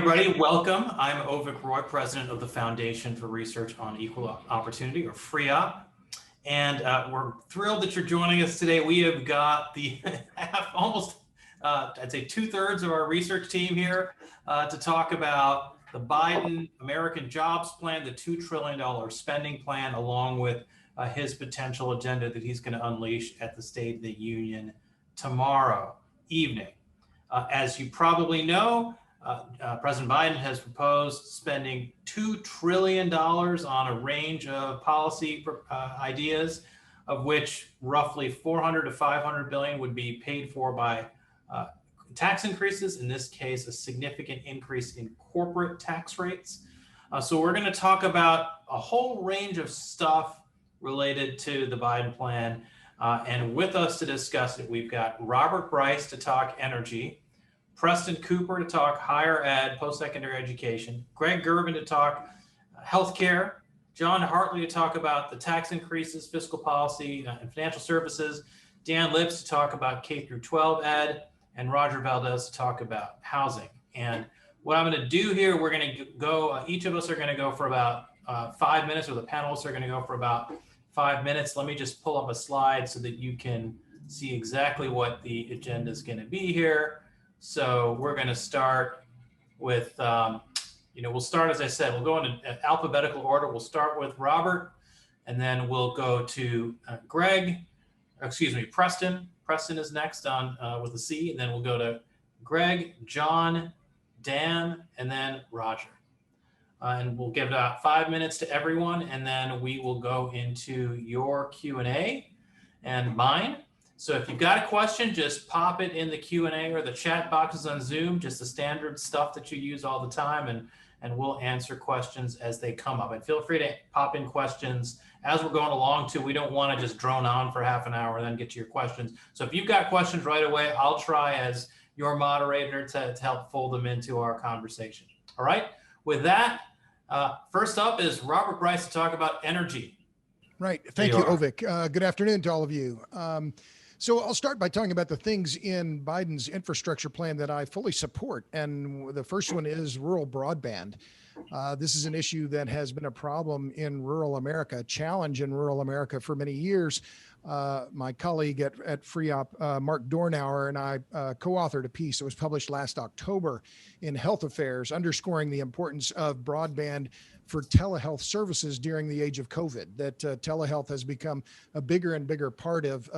Everybody, welcome. I'm Ovik Roy, president of the Foundation for Research on Equal Opportunity, or FREOPP. And we're thrilled that you're joining us today. We have got the I'd say 2/3 of our research team here to talk about the Biden American Jobs Plan, the $2 trillion spending plan, along with his potential agenda that he's going to unleash at the State of the Union tomorrow evening. As you probably know, President Biden has proposed spending $2 trillion on a range of policy ideas, of which roughly 400 to 500 billion would be paid for by tax increases. In this case, a significant increase in corporate tax rates. So we're going to talk about a whole range of stuff related to the Biden plan. And with us to discuss it, we've got Robert Bryce to talk energy, Preston Cooper to talk higher ed, post-secondary education, Gregg Girvan to talk healthcare, John Hartley to talk about the tax increases, fiscal policy, and financial services, Dan Lips to talk about K through 12 ed, and Roger Valdez to talk about housing. And what I'm going to do here, we're going to go, each of us are going to go for about 5 minutes, or the panelists are going to go for about 5 minutes. Let me just pull up a slide so that you can see exactly what the agenda is going to be here. So we're going to start with, we'll start, as I said, we'll go in alphabetical order. We'll start with Robert, and then we'll go to Preston. Preston is next on with a C, and then we'll go to Gregg, John, Dan, and then Roger. And we'll give about 5 minutes to everyone, and then we will go into your Q&A and mine. So if you've got a question, just pop it in the Q&A or the chat boxes on Zoom, just the standard stuff that you use all the time, and we'll answer questions as they come up. And feel free to pop in questions as we're going along too. We don't want to just drone on for half an hour and then get to your questions. So if you've got questions right away, I'll try as your moderator to help fold them into our conversation. All right, with that, first up is Robert Bryce to talk about energy. Right, thank you, Ovik. Good afternoon to all of you. So I'll start by talking about the things in Biden's infrastructure plan that I fully support. And the first one is rural broadband. This is an issue that has been a problem in rural America, a challenge in rural America for many years. My colleague at FREOPP, Mark Dornauer, and I co-authored a piece that was published last October in Health Affairs, underscoring the importance of broadband for telehealth services during the age of COVID, that telehealth has become a bigger and bigger part of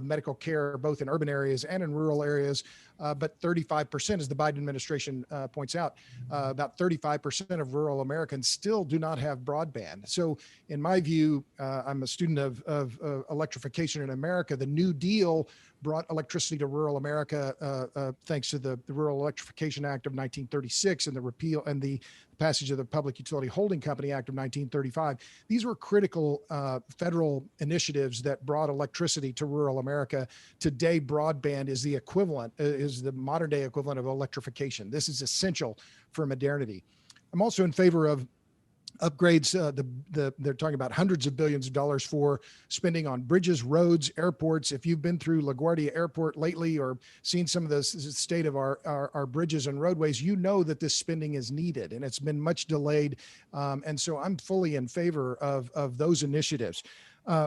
medical care, both in urban areas and in rural areas. But 35%, as the Biden administration points out, about 35% of rural Americans still do not have broadband. So in my view, I'm a student of electrification in America. The New Deal brought electricity to rural America thanks to the Rural Electrification Act of 1936 and the repeal and the passage of the Public Utility Holding Company Act of 1935. These were critical federal initiatives that brought electricity to rural America. Today, broadband is the equivalent, is the modern day equivalent of electrification. This is essential for modernity. I'm also in favor of upgrades. They're talking about hundreds of billions of dollars for spending on bridges, roads, airports. If you've been through LaGuardia Airport lately or seen some of the state of our bridges and roadways, you know that this spending is needed, and it's been much delayed. And so I'm fully in favor of those initiatives.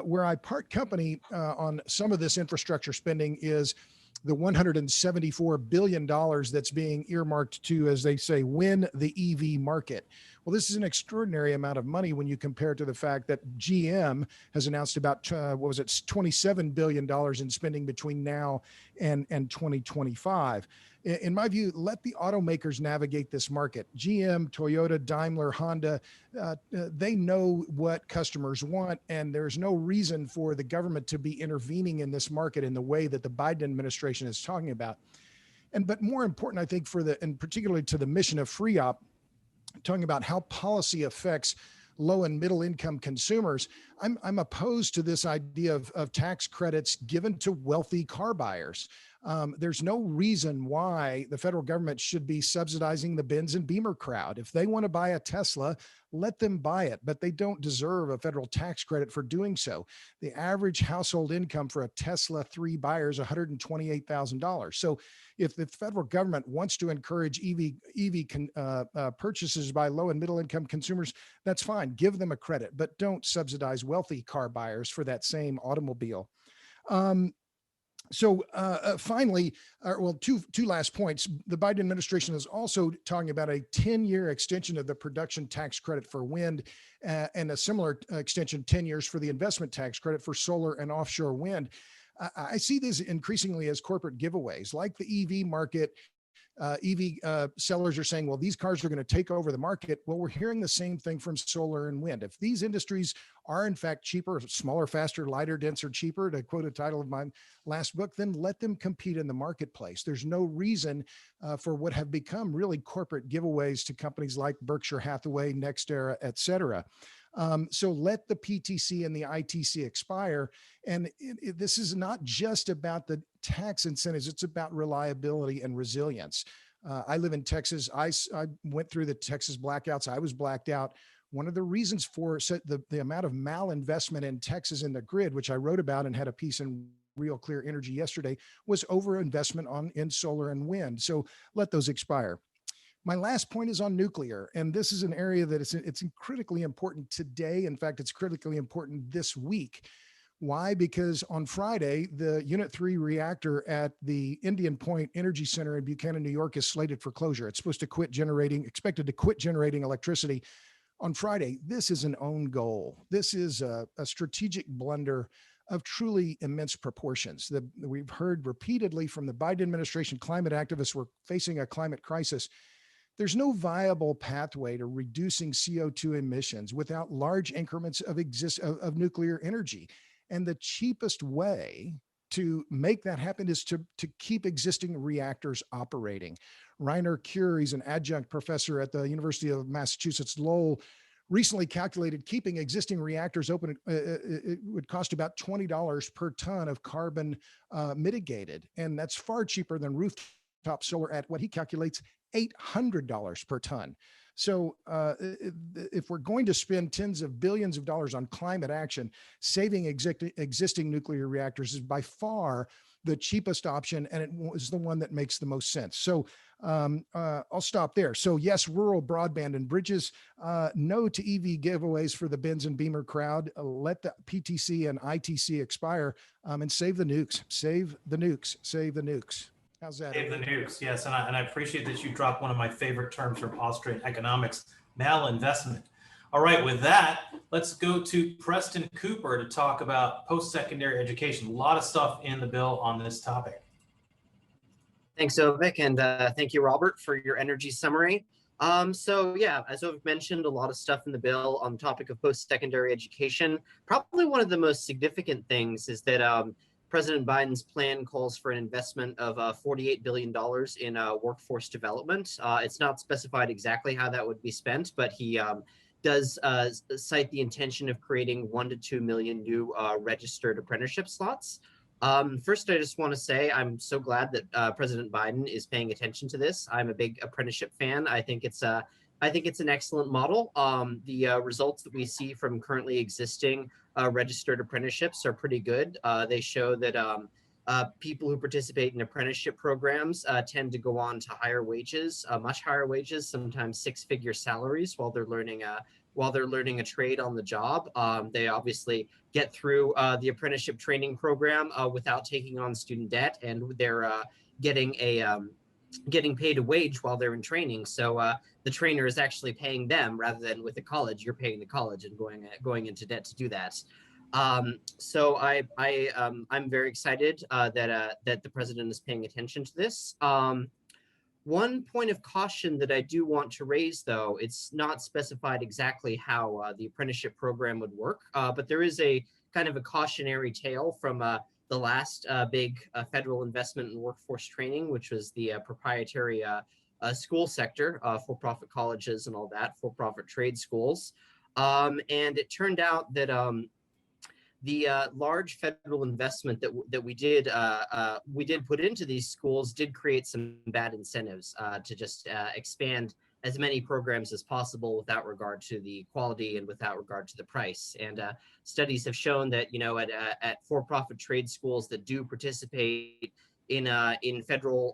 Where I part company on some of this infrastructure spending is the $174 billion that's being earmarked to, as they say, win the EV market. Well, this is an extraordinary amount of money when you compare it to the fact that GM has announced about, $27 billion in spending between now and 2025. In my view, let the automakers navigate this market. GM, Toyota, Daimler, Honda, they know what customers want, and there's no reason for the government to be intervening in this market in the way that the Biden administration is talking about. But more important, I think, and particularly to the mission of FREOPP, talking about how policy affects low and middle income consumers, I'm opposed to this idea of tax credits given to wealthy car buyers. There's no reason why the federal government should be subsidizing the Benz and Beamer crowd. If they want to buy a Tesla, let them buy it, but they don't deserve a federal tax credit for doing so. The average household income for a Tesla 3 buyer is $128,000. So if the federal government wants to encourage EV purchases by low and middle income consumers, that's fine. Give them a credit, but don't subsidize wealthy car buyers for that same automobile. Finally, two last points. The Biden administration is also talking about a 10-year extension of the production tax credit for wind and a similar extension, 10 years for the investment tax credit for solar and offshore wind. I see these increasingly as corporate giveaways, like the EV market. Sellers are saying, well, these cars are going to take over the market. Well, we're hearing the same thing from solar and wind. If these industries are in fact cheaper, smaller, faster, lighter, denser, cheaper, to quote a title of my last book, then let them compete in the marketplace. There's no reason for what have become really corporate giveaways to companies like Berkshire Hathaway, NextEra, et cetera. So let the PTC and the ITC expire. And this is not just about the tax incentives, it's about reliability and resilience. I live in Texas. I went through the Texas blackouts. I was blacked out. One of the reasons for the amount of malinvestment in Texas in the grid, which I wrote about and had a piece in Real Clear Energy yesterday, was overinvestment in solar and wind. So let those expire. My last point is on nuclear, and this is an area that it's critically important today. In fact, it's critically important this week. Why? Because on Friday, the Unit 3 reactor at the Indian Point Energy Center in Buchanan, New York, is slated for closure. It's supposed to expected to quit generating electricity on Friday. This is an own goal. This is a strategic blunder of truly immense proportions. We've heard repeatedly from the Biden administration, climate activists, we're facing a climate crisis. There's no viable pathway to reducing CO2 emissions without large increments of nuclear energy. And the cheapest way to make that happen is to keep existing reactors operating. Rainer Kuehr, he's an adjunct professor at the University of Massachusetts Lowell, recently calculated keeping existing reactors open, it would cost about $20 per ton of carbon mitigated. And that's far cheaper than rooftop solar at what he calculates $800 per ton. So if we're going to spend tens of billions of dollars on climate action, saving existing nuclear reactors is by far the cheapest option, and it is the one that makes the most sense. So I'll stop there. So yes, rural broadband and bridges, no to EV giveaways for the Benz and Beamer crowd. Let the PTC and ITC expire, and save the nukes, save the nukes, save the nukes. How's that? Save the nukes, yes. And I appreciate that you dropped one of my favorite terms from Austrian economics, malinvestment. All right, with that, let's go to Preston Cooper to talk about post-secondary education. A lot of stuff in the bill on this topic. Thanks, Ovik, and thank you, Robert, for your energy summary. So yeah, as Ovik mentioned, a lot of stuff in the bill on the topic of post-secondary education. Probably one of the most significant things is that President Biden's plan calls for an investment of $48 billion in workforce development. It's not specified exactly how that would be spent, but he does cite the intention of creating 1 to 2 million new registered apprenticeship slots. First, I just want to say I'm so glad that President Biden is paying attention to this. I'm a big apprenticeship fan. I think it's an excellent model. The results that we see from currently existing registered apprenticeships are pretty good. They show that people who participate in apprenticeship programs tend to go on to higher wages, much higher wages, sometimes 6-figure salaries while they're learning a trade on the job. They obviously get through the apprenticeship training program without taking on student debt, and they're getting paid a wage while they're in training. So the trainer is actually paying them rather than with the college. You're paying the college and going into debt to do that. So I'm very excited that the president is paying attention to this. One point of caution that I do want to raise, though, it's not specified exactly how the apprenticeship program would work, but there is a kind of a cautionary tale from the last big federal investment in workforce training, which was the proprietary school sector, for-profit colleges and all that, for-profit trade schools. And it turned out that the large federal investment that we did put into these schools did create some bad incentives to just expand as many programs as possible without regard to the quality and without regard to the price. And studies have shown that, you know, at for-profit trade schools that do participate in federal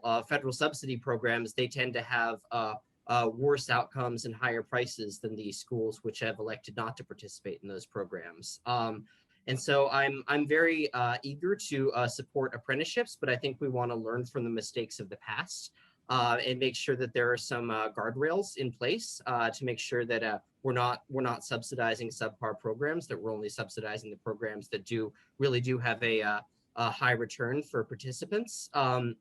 subsidy programs, they tend to have worse outcomes and higher prices than the schools which have elected not to participate in those programs. And so I'm very eager to support apprenticeships, but I think we want to learn from the mistakes of the past and make sure that there are some guardrails in place to make sure that we're not subsidizing subpar programs, that we're only subsidizing the programs that really do have a high return for participants. And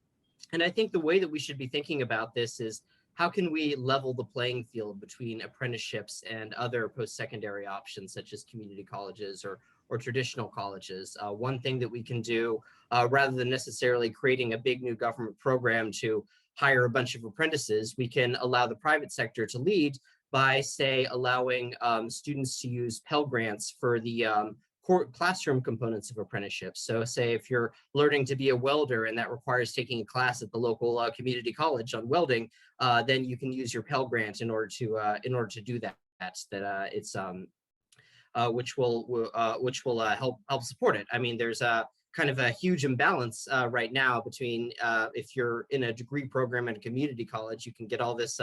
I think the way that we should be thinking about this is, how can we level the playing field between apprenticeships and other post-secondary options such as community colleges or traditional colleges? One thing that we can do, rather than necessarily creating a big new government program to hire a bunch of apprentices, we can allow the private sector to lead by, say, allowing students to use Pell Grants for the core classroom components of apprenticeships. So say if you're learning to be a welder and that requires taking a class at the local community college on welding, then you can use your Pell Grant in order to do that. Which will help support it. I mean, there's a kind of a huge imbalance right now between if you're in a degree program at a community college, you can get all this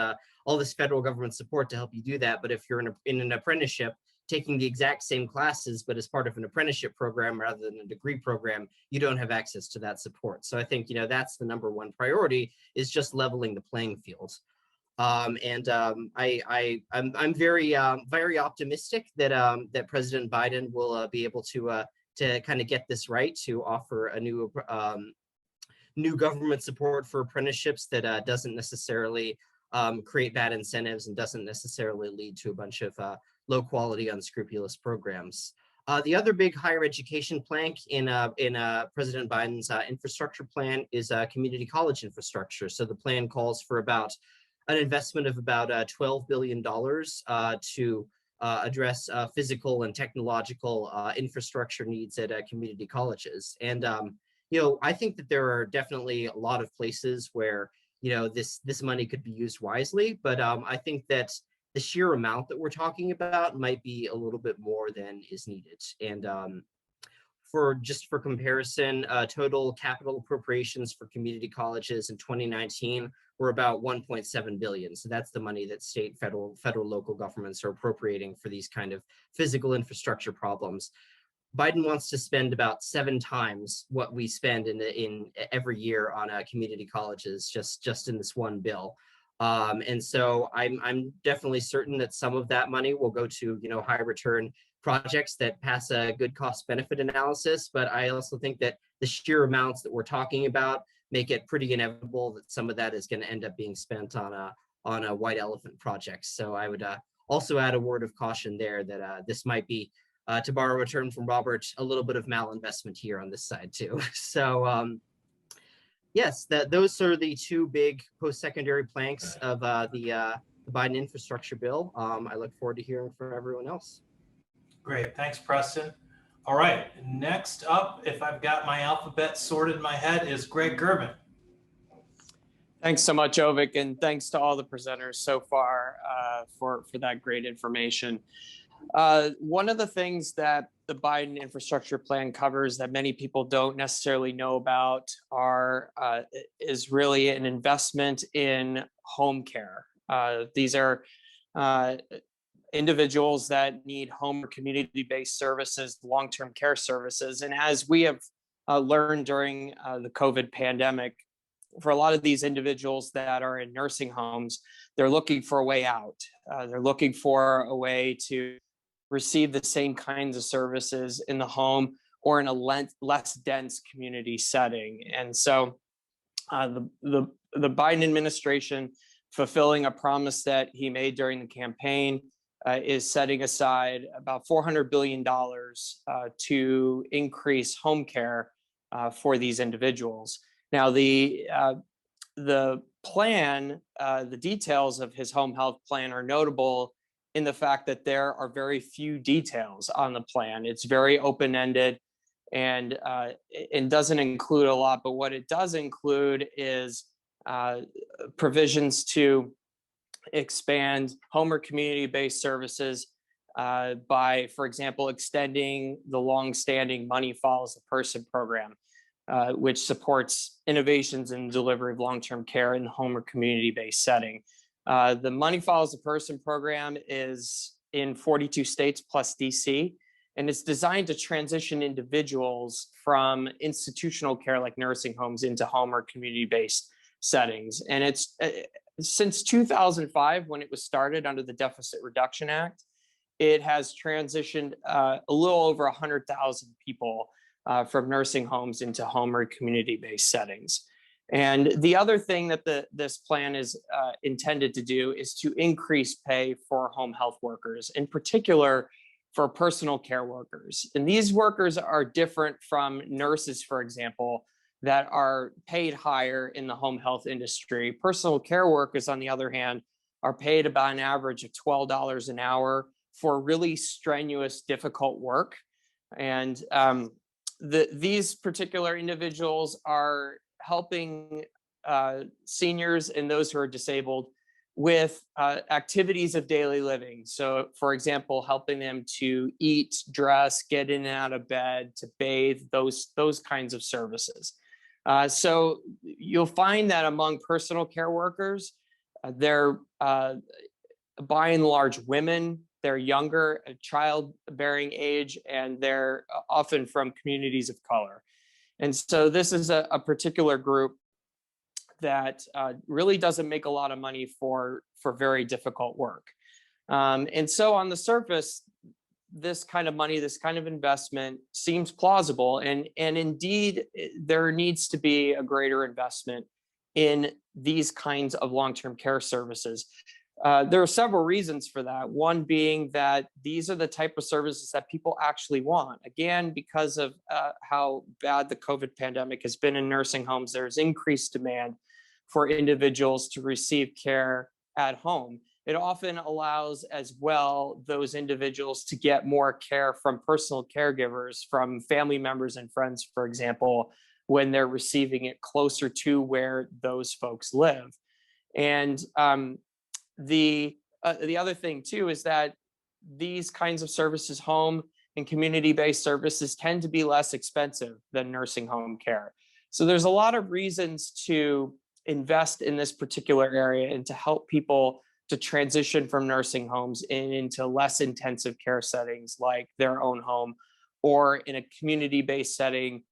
federal government support to help you do that. But if you're in an apprenticeship, taking the exact same classes, but as part of an apprenticeship program rather than a degree program, you don't have access to that support. So I think, you know, that's the number one priority, is just leveling the playing field. I'm very optimistic that that President Biden will be able to kind of get this right, to offer a new government support for apprenticeships that doesn't necessarily create bad incentives and doesn't necessarily lead to a bunch of low quality, unscrupulous programs. The other big higher education plank in President Biden's infrastructure plan is community college infrastructure. So the plan calls for about an investment of about $12 billion to address physical and technological infrastructure needs at community colleges. And you know, I think that there are definitely a lot of places where, you know, this money could be used wisely, but I think that the sheer amount that we're talking about might be a little bit more than is needed. And for comparison, total capital appropriations for community colleges in 2019 were about 1.7 billion. So that's the money that state, federal, local governments are appropriating for these kind of physical infrastructure problems. Biden wants to spend about 7 times what we spend in every year on community colleges, just in this one bill. And so I'm definitely certain that some of that money will go to, you know, high return projects that pass a good cost benefit analysis. But I also think that the sheer amounts that we're talking about make it pretty inevitable that some of that is going to end up being spent on a white elephant projects. So I would also add a word of caution there that this might be, to borrow a term from Robert, a little bit of malinvestment here on this side too. So yes, those are the two big post-secondary planks of the Biden infrastructure bill. I look forward to hearing from everyone else. Great, thanks, Preston. All right, next up, if I've got my alphabet sorted in my head, is Gregg Girvan. Thanks so much, Ovik, and thanks to all the presenters so far for that great information. One of the things that the Biden infrastructure plan covers that many people don't necessarily know about is really an investment in home care. These are individuals that need home or community-based services, long-term care services. And as we have learned during the COVID pandemic, for a lot of these individuals that are in nursing homes, they're looking for a way out. They're looking for a way to receive the same kinds of services in the home or in a less dense community setting. And so the Biden administration, fulfilling a promise that he made during the campaign, is setting aside about $400 billion to increase home care for these individuals. Now, the plan, the details of his home health plan are notable in the fact that there are very few details on the plan. It's very open-ended and doesn't include a lot, but what it does include is provisions to expand home or community-based services by, for example, extending the long-standing Money Follows the Person program, which supports innovations in delivery of long-term care in the home or community-based setting. The Money Follows the Person program is in 42 states plus DC, and it's designed to transition individuals from institutional care like nursing homes into home or community-based settings. And it's since 2005, when it was started under the Deficit Reduction Act, it has transitioned a little over 100,000 people from nursing homes into home or community-based settings. And the other thing that this plan is intended to do is to increase pay for home health workers, in particular for personal care workers. And these workers are different from nurses, for example, that are paid higher in the home health industry. Personal care workers, on the other hand, are paid about an average of $12 an hour for really strenuous, difficult work. And these particular individuals are helping seniors and those who are disabled with activities of daily living. So, for example, helping them to eat, dress, get in and out of bed, to bathe, those kinds of services. So you'll find that among personal care workers, they're by and large women, they're younger, childbearing age, and they're often from communities of color. And so this is a particular group that really doesn't make a lot of money for very difficult work. And so on the surface, this kind of money, this kind of investment seems plausible. And indeed, there needs to be a greater investment in these kinds of long-term care services. There are several reasons for that. One being that these are the type of services that people actually want. Again, because of how bad the COVID pandemic has been in nursing homes, there's increased demand for individuals to receive care at home. It often allows as well those individuals to get more care from personal caregivers, from family members and friends, for example, when they're receiving it closer to where those folks live. And the other thing too is that these kinds of services, home and community-based services, tend to be less expensive than nursing home care. So there's a lot of reasons to invest in this particular area and to help people to transition from nursing homes into less intensive care settings like their own home, or in a community-based setting,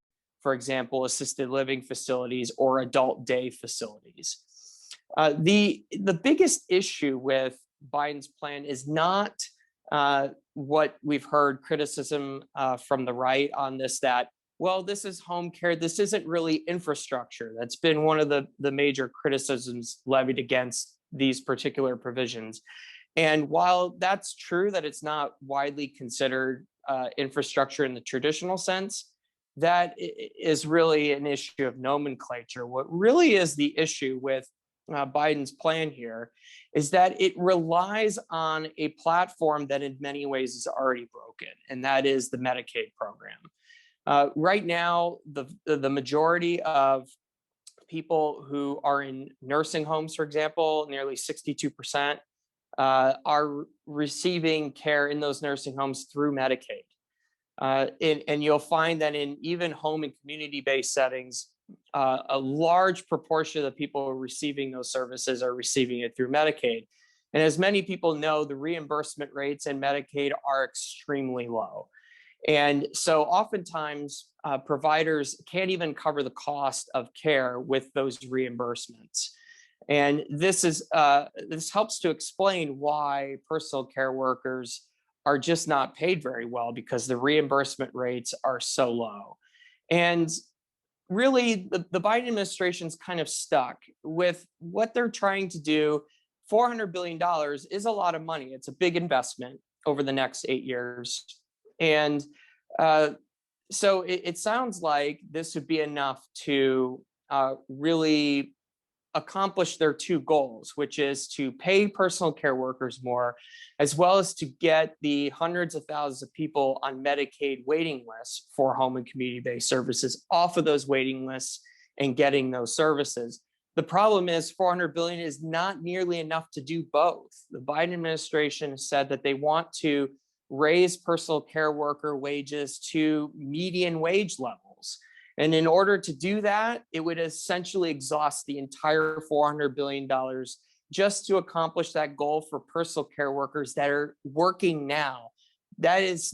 for example, assisted living facilities or adult day facilities. The biggest issue with Biden's plan is not what we've heard criticism from the right on this, that, well, this is home care, this isn't really infrastructure. That's been one of the major criticisms levied against these particular provisions. And while that's true that it's not widely considered infrastructure in the traditional sense, that is really an issue of nomenclature. What really is the issue with Biden's plan here is that it relies on a platform that in many ways is already broken, and that is the Medicaid program. Right now, the majority of people who are in nursing homes, for example, nearly 62%, are receiving care in those nursing homes through Medicaid. And you'll find that in even home and community-based settings, a large proportion of the people who are receiving those services are receiving it through Medicaid. And as many people know, the reimbursement rates in Medicaid are extremely low. And so oftentimes providers can't even cover the cost of care with those reimbursements. And this helps to explain why personal care workers are just not paid very well, because the reimbursement rates are so low. And really, the Biden administration's kind of stuck with what they're trying to do. $400 billion is a lot of money. It's a big investment over the next 8 years. And so it sounds like this would be enough to really accomplish their two goals, which is to pay personal care workers more, as well as to get the hundreds of thousands of people on Medicaid waiting lists for home and community-based services off of those waiting lists and getting those services. The problem is $400 billion is not nearly enough to do both. The Biden administration said that they want to raise personal care worker wages to median wage levels. And in order to do that, it would essentially exhaust the entire $400 billion just to accomplish that goal for personal care workers that are working now. That's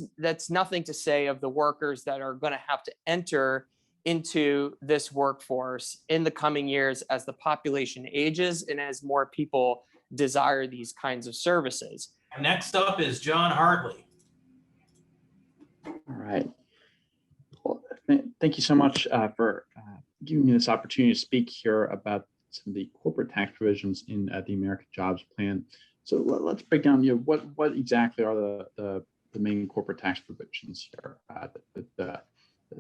nothing to say of the workers that are going to have to enter into this workforce in the coming years as the population ages and as more people desire these kinds of services. Next up is John Hartley. All right. Well, thank you so much for giving me this opportunity to speak here about some of the corporate tax provisions in the American Jobs Plan. So let's break down, what exactly are the main corporate tax provisions here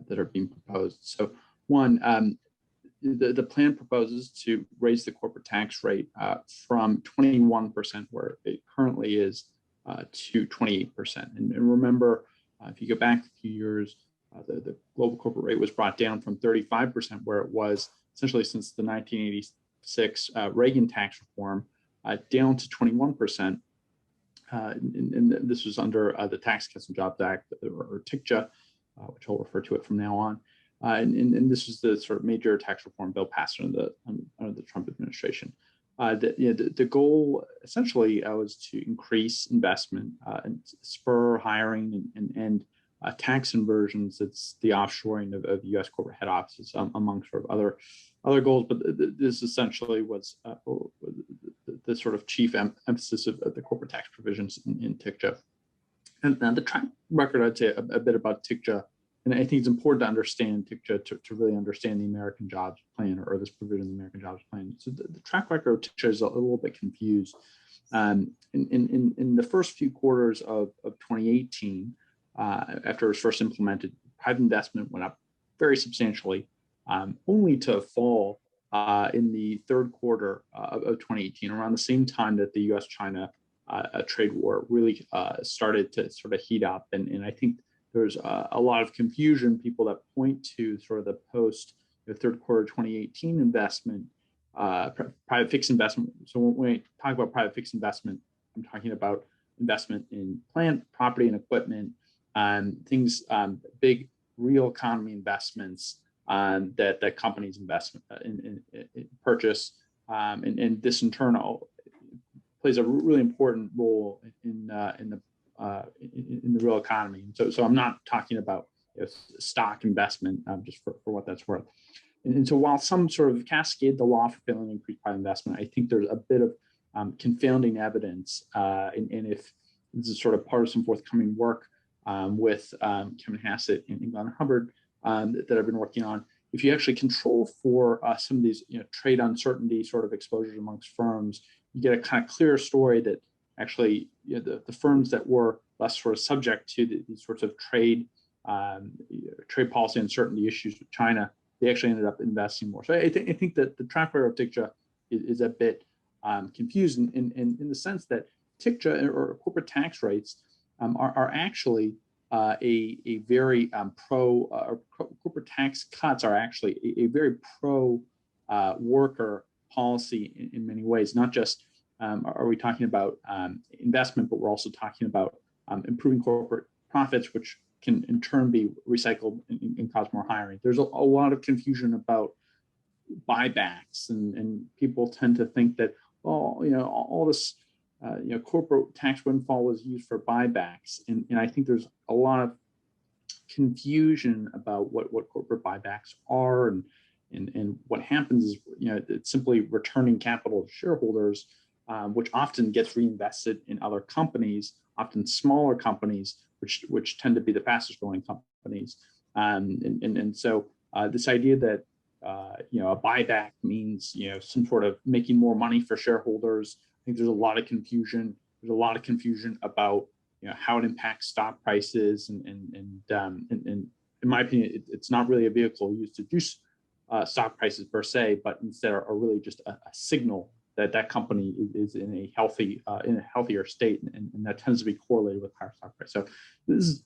that are being proposed. So one, the plan proposes to raise the corporate tax rate from 21%, where it currently is, to 28%. And remember, if you go back a few years, the global corporate rate was brought down from 35%, where it was essentially since the 1986 Reagan tax reform, down to 21%. And this was under the Tax Cuts and Jobs Act, or TICJA, which I'll refer to it from now on. And this was the sort of major tax reform bill passed under the Trump administration. The goal essentially was to increase investment and spur hiring and tax inversions. It's the offshoring of U.S. corporate head offices, among sort of other goals. But this essentially was the sort of chief emphasis of the corporate tax provisions in TICJA. And the track record, I'd say a bit about TICJA, and I think it's important to understand TICJA to really understand the American Jobs Plan, or this provision of the American Jobs Plan. So the track record of TICJA is a little bit confused. In the first few quarters of 2018, after it was first implemented, private investment went up very substantially, only to fall in the third quarter of 2018, around the same time that the U.S.-China trade war really started to sort of heat up. And I think there's a lot of confusion, people that point to sort of the post third quarter 2018 investment, private fixed investment. So when I talk about private fixed investment, I'm talking about investment in plant, property, and equipment, things, big real economy investments that companies invest in purchase, and this in turn plays a really important role in the real economy. And so I'm not talking about stock investment, just for what that's worth. And so while some sort of cascade the law for failing to increase private investment, I think there's a bit of confounding evidence, and if this is sort of part of some forthcoming work with Kevin Hassett and Glenn Hubbard that I've been working on. If you actually control for some of these trade uncertainty sort of exposures amongst firms, you get a kind of clearer story that actually the firms that were less sort of subject to these sorts of trade policy uncertainty issues with China, they actually ended up investing more. So I think that the track record of TICJA is a bit confused in the sense that TICJA, or corporate tax rates, are actually a very corporate tax cuts are actually a very pro worker policy in many ways. Not just are we talking about investment, but we're also talking about improving corporate profits, which can in turn be recycled and cause more hiring. There's a lot of confusion about buybacks, and people tend to think that, all this corporate tax windfall was used for buybacks, and I think there's a lot of confusion about what corporate buybacks are, and what happens is it's simply returning capital to shareholders, which often gets reinvested in other companies, often smaller companies, which tend to be the fastest growing companies, and so this idea that a buyback means some sort of making more money for shareholders. I think there's a lot of confusion. There's a lot of confusion about how it impacts stock prices, and in my opinion, it's not really a vehicle used to stock prices per se, but instead are really just a signal that that company is in a healthier state, and that tends to be correlated with higher stock price. So this is,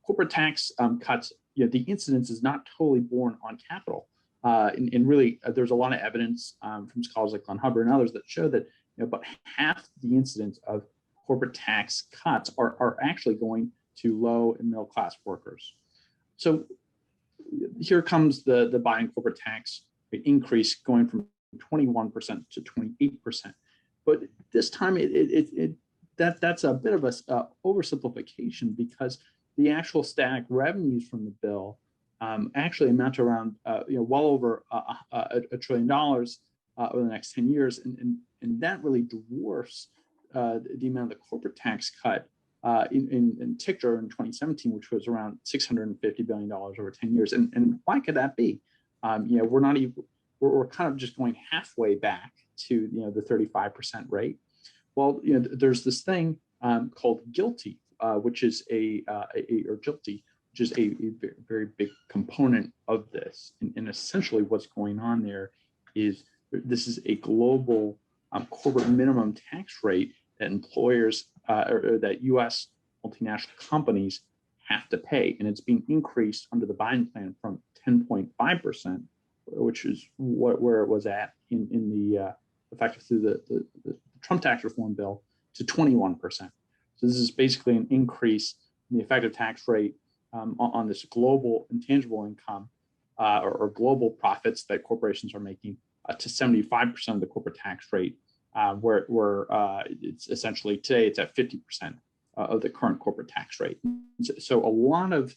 corporate tax cuts. The incidence is not totally borne on capital, and really there's a lot of evidence from scholars like Glenn Hubbard and others that show that about half the incidence of corporate tax cuts are actually going to low and middle class workers. So here comes the Biden corporate tax rate increase going from 21% to 28%. But this time that's a bit of a oversimplification, because the actual static revenues from the bill actually amount to around well over $1 trillion over the next 10 years, and that really dwarfs the amount of the corporate tax cut in TICTR in 2017, which was around $650 billion over 10 years. And why could that be? We're kind of just going halfway back to the 35% rate. Well, there's this thing called GILTI, which is a very big component of this. And essentially what's going on there is this is a global corporate minimum tax rate that employers or that U.S. multinational companies have to pay. And it's being increased under the Biden plan from 10.5%, which is where it was at in the effective through the Trump tax reform bill, to 21%. So this is basically an increase in the effective tax rate on this global intangible income or global profits that corporations are making to 75% of the corporate tax rate, where it's essentially today it's at 50% of the current corporate tax rate. So a lot of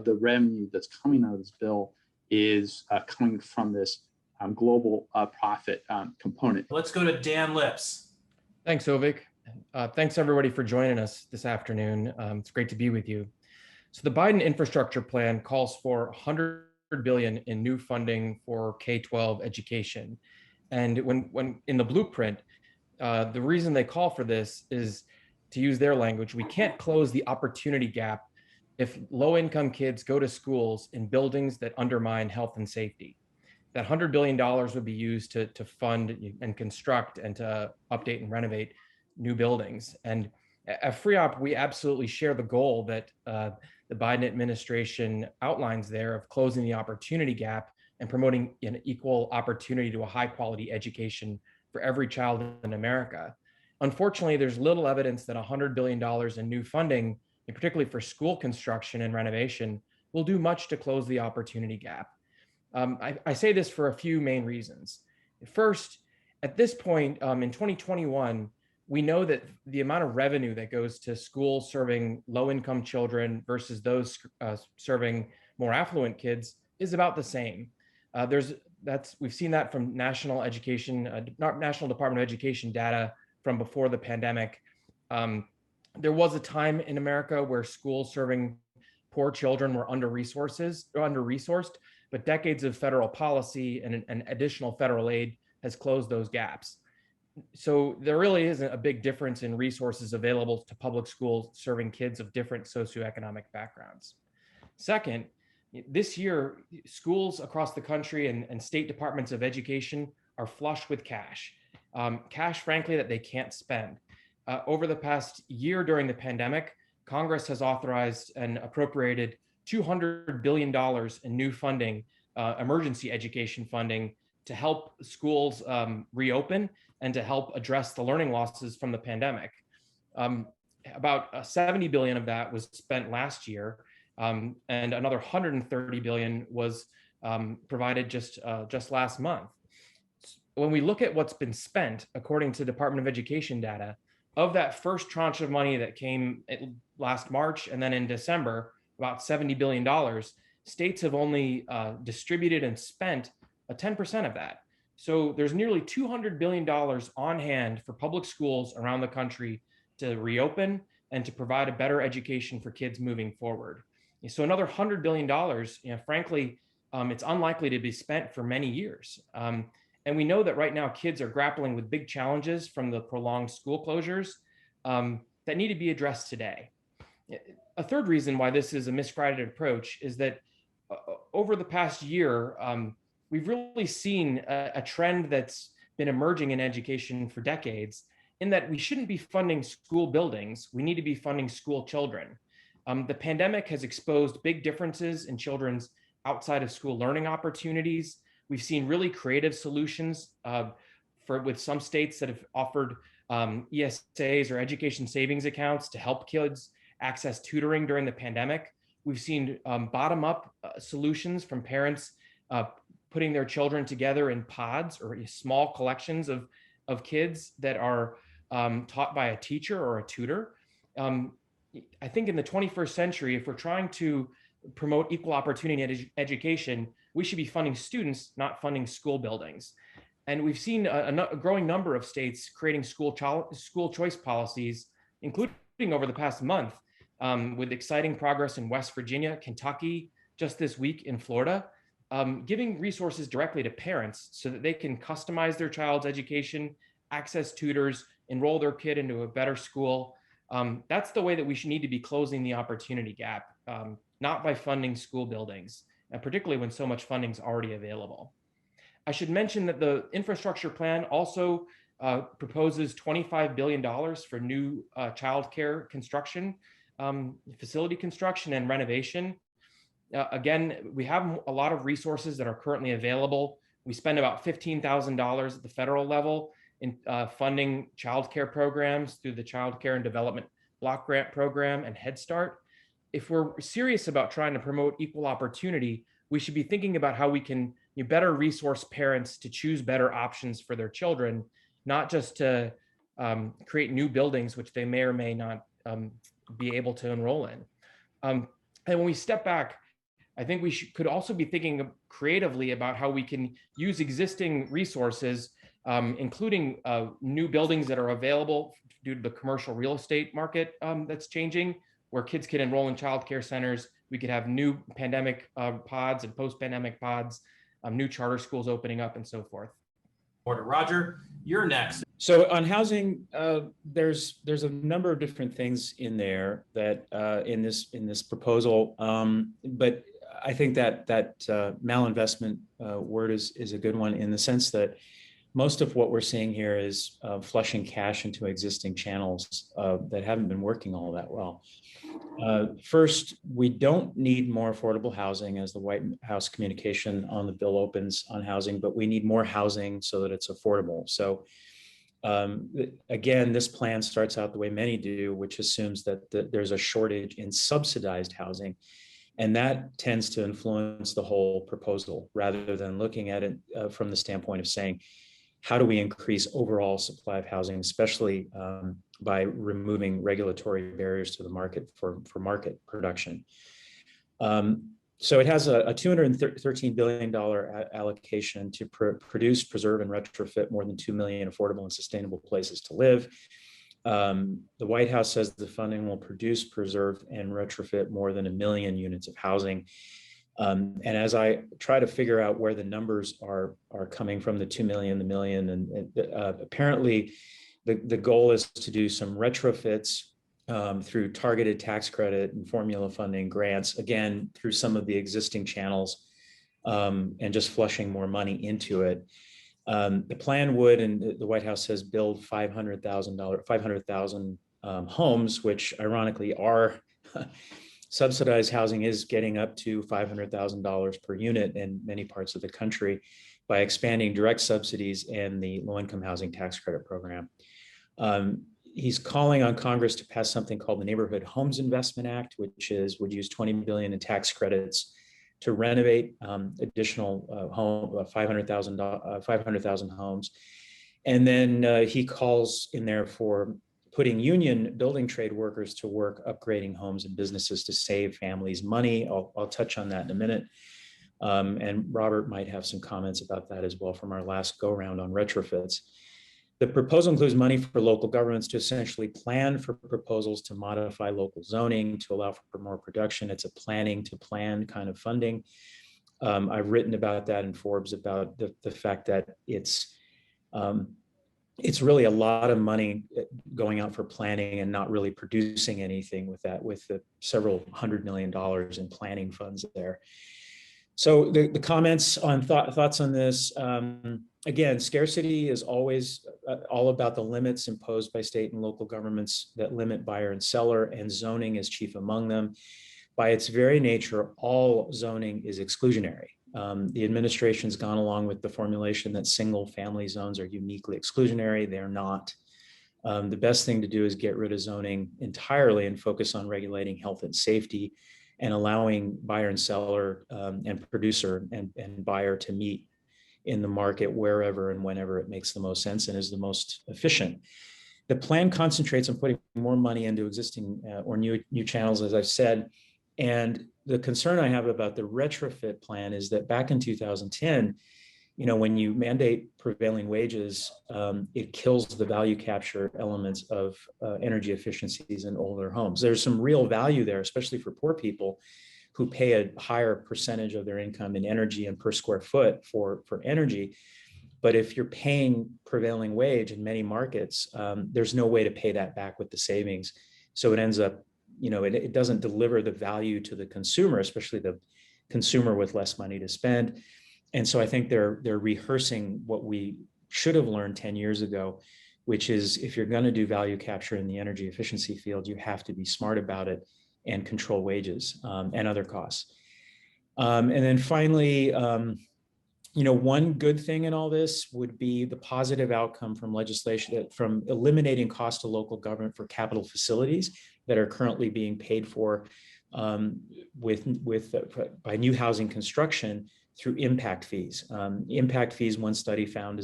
the revenue that's coming out of this bill is coming from this global profit component. Let's go to Dan Lips. Thanks, Ovik. Thanks everybody for joining us this afternoon. It's great to be with you. So the Biden infrastructure plan calls for $100 billion in new funding for K-12 education. And when in the blueprint, the reason they call for this is, to use their language, we can't close the opportunity gap if low-income kids go to schools in buildings that undermine health and safety. That $100 billion would be used to fund and construct and to update and renovate new buildings. And at FREOPP, we absolutely share the goal that the Biden administration outlines there of closing the opportunity gap and promoting an equal opportunity to a high-quality education for every child in America. Unfortunately, there's little evidence that $100 billion in new funding, and particularly for school construction and renovation, will do much to close the opportunity gap. I say this for a few main reasons. First, at this point in 2021, we know that the amount of revenue that goes to schools serving low-income children versus those serving more affluent kids is about the same. We've seen that from National Department of Education data from before the pandemic. There was a time in America where schools serving poor children were under-resourced, but decades of federal policy and additional federal aid has closed those gaps. So there really isn't a big difference in resources available to public schools serving kids of different socioeconomic backgrounds. Second, this year, schools across the country and state departments of education are flush with cash, frankly, that they can't spend. Over the past year during the pandemic, Congress has authorized and appropriated $200 billion in new funding, emergency education funding, to help schools reopen and to help address the learning losses from the pandemic. About $70 billion of that was spent last year, and another $130 billion was provided just last month. When we look at what's been spent, according to Department of Education data, of that first tranche of money that came last March and then in December, about $70 billion, states have only distributed and spent 10% of that. So there's nearly $200 billion on hand for public schools around the country to reopen and to provide a better education for kids moving forward. So another $100 billion, frankly, it's unlikely to be spent for many years. And we know that right now kids are grappling with big challenges from the prolonged school closures that need to be addressed today. A third reason why this is a misguided approach is that over the past year, we've really seen a trend that's been emerging in education for decades, in that we shouldn't be funding school buildings, we need to be funding school children. The pandemic has exposed big differences in children's outside of school learning opportunities. We've seen really creative solutions with some states that have offered ESAs or education savings accounts to help kids access tutoring during the pandemic. We've seen bottom-up solutions from parents putting their children together in pods or small collections of kids that are taught by a teacher or a tutor. I think in the 21st century, if we're trying to promote equal opportunity education, we should be funding students, not funding school buildings. And we've seen a growing number of states creating school choice policies, including over the past month, with exciting progress in West Virginia, Kentucky, just this week in Florida, giving resources directly to parents so that they can customize their child's education, access tutors, enroll their kid into a better school. That's the way that we should need to be closing the opportunity gap, not by funding school buildings, and particularly when so much funding is already available. I should mention that the infrastructure plan also proposes $25 billion for new childcare construction, facility construction and renovation. Again, we have a lot of resources that are currently available. We spend about $15,000 at the federal level in funding childcare programs through the Child Care and Development Block Grant Program and Head Start. If we're serious about trying to promote equal opportunity, we should be thinking about how we can better resource parents to choose better options for their children, not just to create new buildings, which they may or may not be able to enroll in. And when we step back, I think we could also be thinking creatively about how we can use existing resources, including new buildings that are available due to the commercial real estate market that's changing, where kids can enroll in childcare centers. We could have new pandemic pods and post-pandemic pods, new charter schools opening up, and so forth. Roger, you're next. So on housing, there's a number of different things in there that in this proposal, but I think that malinvestment word is a good one, in the sense that most of what we're seeing here is flushing cash into existing channels that haven't been working all that well. First, we don't need more affordable housing, as the White House communication on the bill opens on housing, but we need more housing so that it's affordable. So again, this plan starts out the way many do, which assumes that there's a shortage in subsidized housing. And that tends to influence the whole proposal, rather than looking at it from the standpoint of saying, how do we increase overall supply of housing, especially by removing regulatory barriers to the market for market production. So it has a $213 billion allocation to produce, preserve, and retrofit more than 2 million affordable and sustainable places to live. The White House says the funding will produce, preserve, and retrofit more than 1 million units of housing. And as I try to figure out where the numbers are coming from, the 2 million, the million, and apparently the goal is to do some retrofits through targeted tax credit and formula funding grants, again, through some of the existing channels, and just flushing more money into it. The plan would, and the White House says, build 500,000 homes, which ironically are subsidized housing is getting up to $500,000 per unit in many parts of the country by expanding direct subsidies and the low-income housing tax credit program. He's calling on Congress to pass something called the Neighborhood Homes Investment Act, which would use $20 billion in tax credits to renovate additional 500,000 homes. And then he calls in there for putting union building trade workers to work upgrading homes and businesses to save families money. I'll touch on that in a minute. And Robert might have some comments about that as well from our last go round on retrofits. The proposal includes money for local governments to essentially plan for proposals to modify local zoning to allow for more production. It's a planning to plan kind of funding. I've written about that in Forbes about the fact that it's really a lot of money going out for planning and not really producing anything with that, with the several $100 million in planning funds there. So the comments on thoughts on this, again, scarcity is always all about the limits imposed by state and local governments that limit buyer and seller, and zoning is chief among them. By its very nature, all zoning is exclusionary. The administration's gone along with the formulation that single family zones are uniquely exclusionary. They're not. The best thing to do is get rid of zoning entirely and focus on regulating health and safety and allowing buyer and seller and producer and buyer to meet in the market wherever and whenever it makes the most sense and is the most efficient. The plan concentrates on putting more money into existing or new channels, as I've said. And the concern I have about the retrofit plan is that back in 2010, when you mandate prevailing wages, it kills the value capture elements of energy efficiencies in older homes. There's some real value there, especially for poor people who pay a higher percentage of their income in energy and per square foot for energy. But if you're paying prevailing wage in many markets, there's no way to pay that back with the savings. So it ends up, it doesn't deliver the value to the consumer, especially the consumer with less money to spend. And so I think they're rehearsing what we should have learned 10 years ago, which is if you're going to do value capture in the energy efficiency field, you have to be smart about it and control wages and other costs. And then finally, one good thing in all this would be the positive outcome from legislation from eliminating cost to local government for capital facilities that are currently being paid for by new housing construction through impact fees. Impact fees, one study found,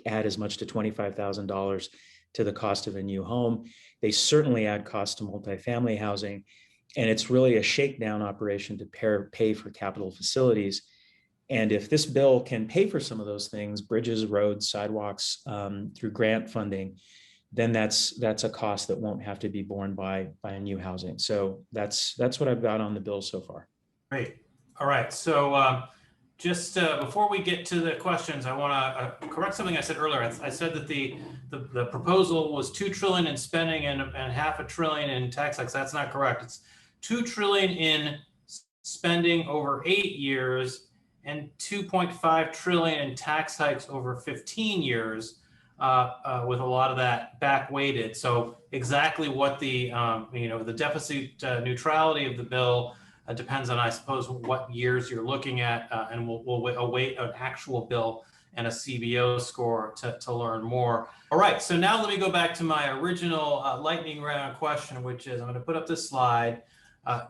add as much to $25,000 to the cost of a new home. They certainly add cost to multifamily housing, and it's really a shakedown operation to pay for capital facilities. And if this bill can pay for some of those things, bridges, roads, sidewalks, through grant funding, then that's a cost that won't have to be borne by new housing. So that's what I've got on the bill so far. Great. All right. So just before we get to the questions, I want to correct something I said earlier. I said that the proposal was $2 trillion in spending and $500 billion in tax hikes. That's not correct. It's $2 trillion in spending over 8 years and $2.5 trillion in tax hikes over 15 years, with a lot of that back weighted. So exactly what the the deficit neutrality of the bill depends on, I suppose, what years you're looking at, and we'll await an actual bill and a CBO score to learn more. All right, so now let me go back to my original lightning round question, which is, I'm going to put up this slide,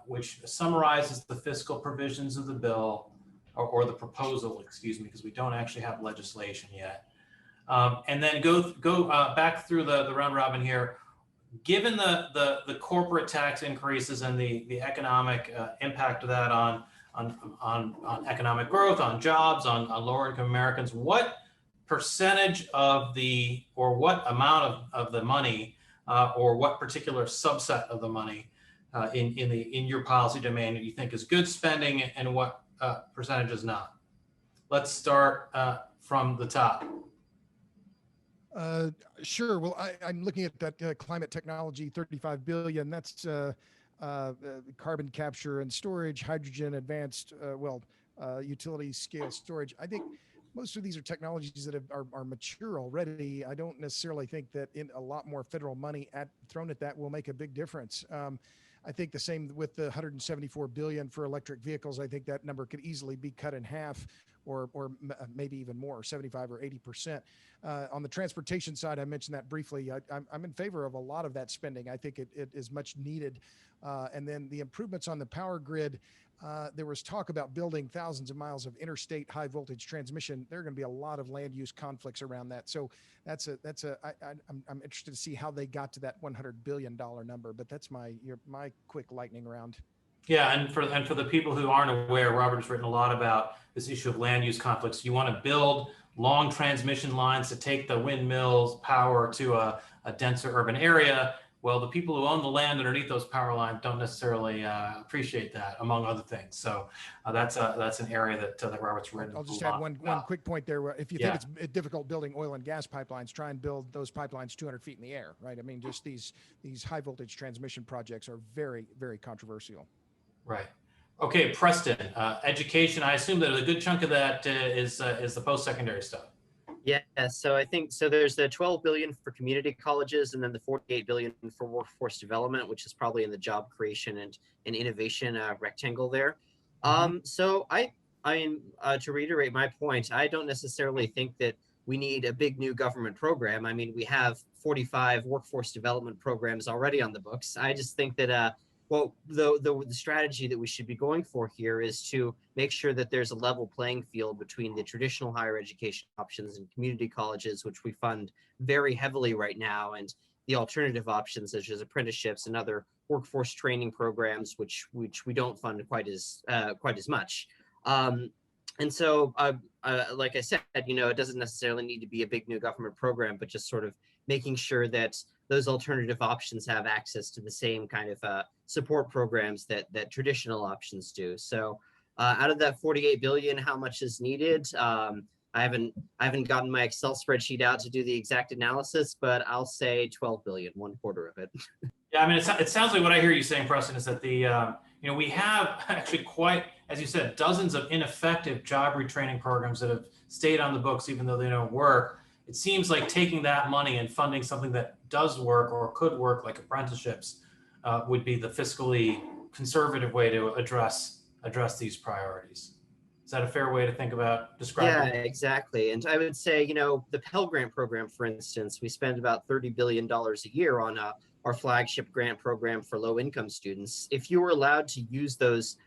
which summarizes the fiscal provisions of the bill, or the proposal, excuse me, because we don't actually have legislation yet. And then go back through the round robin here. Given the corporate tax increases and the economic impact of that on economic growth, on jobs, on lower income Americans, what percentage of or what amount of the money, or what particular subset of the money in your policy domain that you think is good spending, and what percentage is not? Let's start from the top. Sure. Well, I'm looking at that climate technology, 35 billion. That's carbon capture and storage, hydrogen, advanced, utility scale storage. I think most of these are technologies that are mature already. I don't necessarily think that in a lot more federal money thrown at that will make a big difference. I think the same with the 174 billion for electric vehicles. I think that number could easily be cut in half, or maybe even more, 75 or 80%. On the transportation side, I mentioned that briefly. I'm in favor of a lot of that spending. I think it is much needed. And then the improvements on the power grid, there was talk about building thousands of miles of interstate high voltage transmission. There are going to be a lot of land use conflicts around that. So I'm interested to see how they got to that $100 billion number, but that's my quick lightning round. Yeah, and for the people who aren't aware, Robert has written a lot about this issue of land use conflicts. You want to build long transmission lines to take the windmills power to a denser urban area. Well, the people who own the land underneath those power lines don't necessarily appreciate that, among other things. So that's an area that Robert's written. I'll just add one quick point there. If you think it's difficult building oil and gas pipelines, try and build those pipelines 200 feet in the air, right? I mean, just these high voltage transmission projects are very, very controversial. Right. Okay, Preston, education. I assume that a good chunk of that is the post-secondary stuff. Yeah, so I think so. There's the 12 billion for community colleges, and then the 48 billion for workforce development, which is probably in the job creation and innovation rectangle there. So I mean, to reiterate my point, I don't necessarily think that we need a big new government program. I mean, we have 45 workforce development programs already on the books. I just think that well, the strategy that we should be going for here is to make sure that there's a level playing field between the traditional higher education options and community colleges, which we fund very heavily right now, and the alternative options such as apprenticeships and other workforce training programs, which we don't fund quite as much. And so, like I said, it doesn't necessarily need to be a big new government program, but just sort of making sure that those alternative options have access to the same kind of support programs that traditional options do. So out of that 48 billion, how much is needed? I haven't gotten my Excel spreadsheet out to do the exact analysis, but I'll say 12 billion, 1/4 of it. Yeah, I mean, it sounds like what I hear you saying, Preston, is that we have actually quite, as you said, dozens of ineffective job retraining programs that have stayed on the books even though they don't work. It seems like taking that money and funding something that does work or could work, like apprenticeships, would be the fiscally conservative way to address these priorities. Is that a fair way to think about describing? Yeah, exactly. And I would say, the Pell Grant program, for instance, we spend about $30 billion a year on our flagship grant program for low-income students. If you were allowed to use those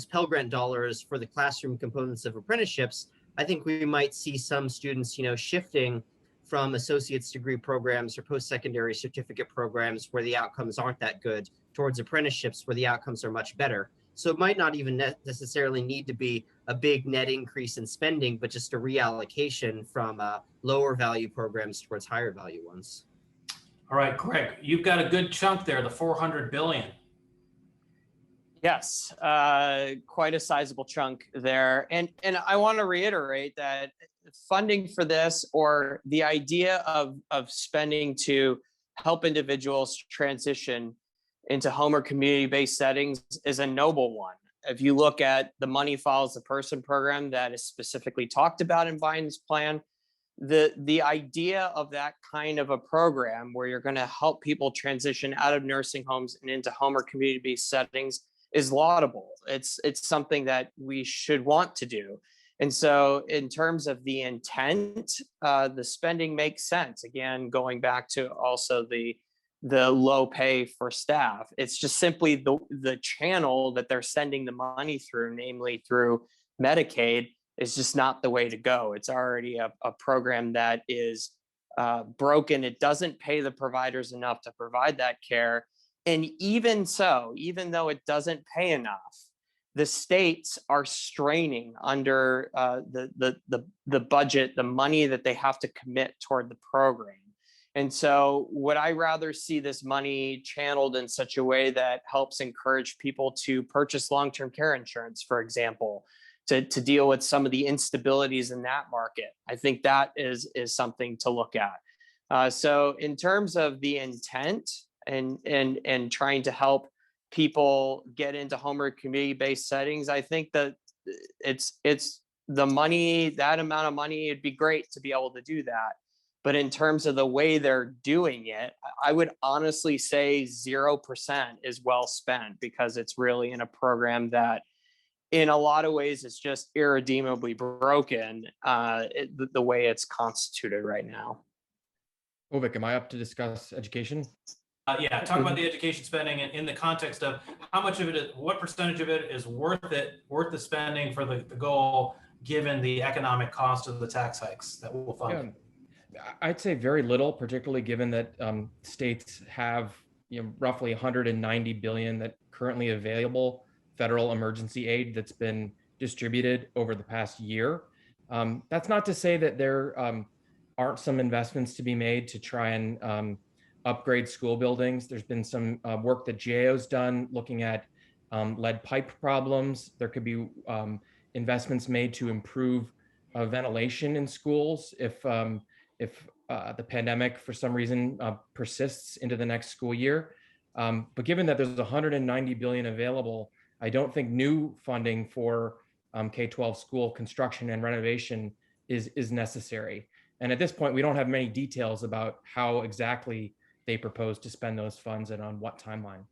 Pell Grant dollars for the classroom components of apprenticeships, I think we might see some students, shifting from associate's degree programs or post-secondary certificate programs where the outcomes aren't that good towards apprenticeships where the outcomes are much better. So it might not even necessarily need to be a big net increase in spending, but just a reallocation from lower value programs towards higher value ones. All right, Greg, you've got a good chunk there, the 400 billion. Yes, quite a sizable chunk there. And I want to reiterate that funding for this, or the idea of spending to help individuals transition into home or community-based settings, is a noble one. If you look at the Money Follows the Person program that is specifically talked about in Biden's plan, the idea of that kind of a program where you're going to help people transition out of nursing homes and into home or community-based settings is laudable. It's something that we should want to do. And so in terms of the intent, the spending makes sense. Again, going back to also the low pay for staff, it's just simply the channel that they're sending the money through, namely through Medicaid, is just not the way to go. It's already a program that is broken. It doesn't pay the providers enough to provide that care. And even so, even though it doesn't pay enough, the states are straining under the budget, the money that they have to commit toward the program. And so would I rather see this money channeled in such a way that helps encourage people to purchase long-term care insurance, for example, to deal with some of the instabilities in that market? I think that is something to look at. So in terms of the intent and trying to help people get into home or community-based settings, I think that it's the money, that amount of money, it'd be great to be able to do that. But in terms of the way they're doing it, I would honestly say 0% is well spent, because it's really in a program that in a lot of ways is just irredeemably broken the way it's constituted right now. Ovik, am I up to discuss education? Yeah, talk about the education spending in the context of how much of it is, what percentage of it is worth the spending for the goal, given the economic cost of the tax hikes that we'll fund. Yeah, I'd say very little, particularly given that states have roughly 190 billion that currently available federal emergency aid that's been distributed over the past year. That's not to say that there aren't some investments to be made to try and upgrade school buildings. There's been some work that GAO's done looking at lead pipe problems. There could be investments made to improve ventilation in schools if the pandemic for some reason persists into the next school year. But given that there's 190 billion available, I don't think new funding for K-12 school construction and renovation is necessary. And at this point, we don't have many details about how exactly they propose to spend those funds and on what timeline.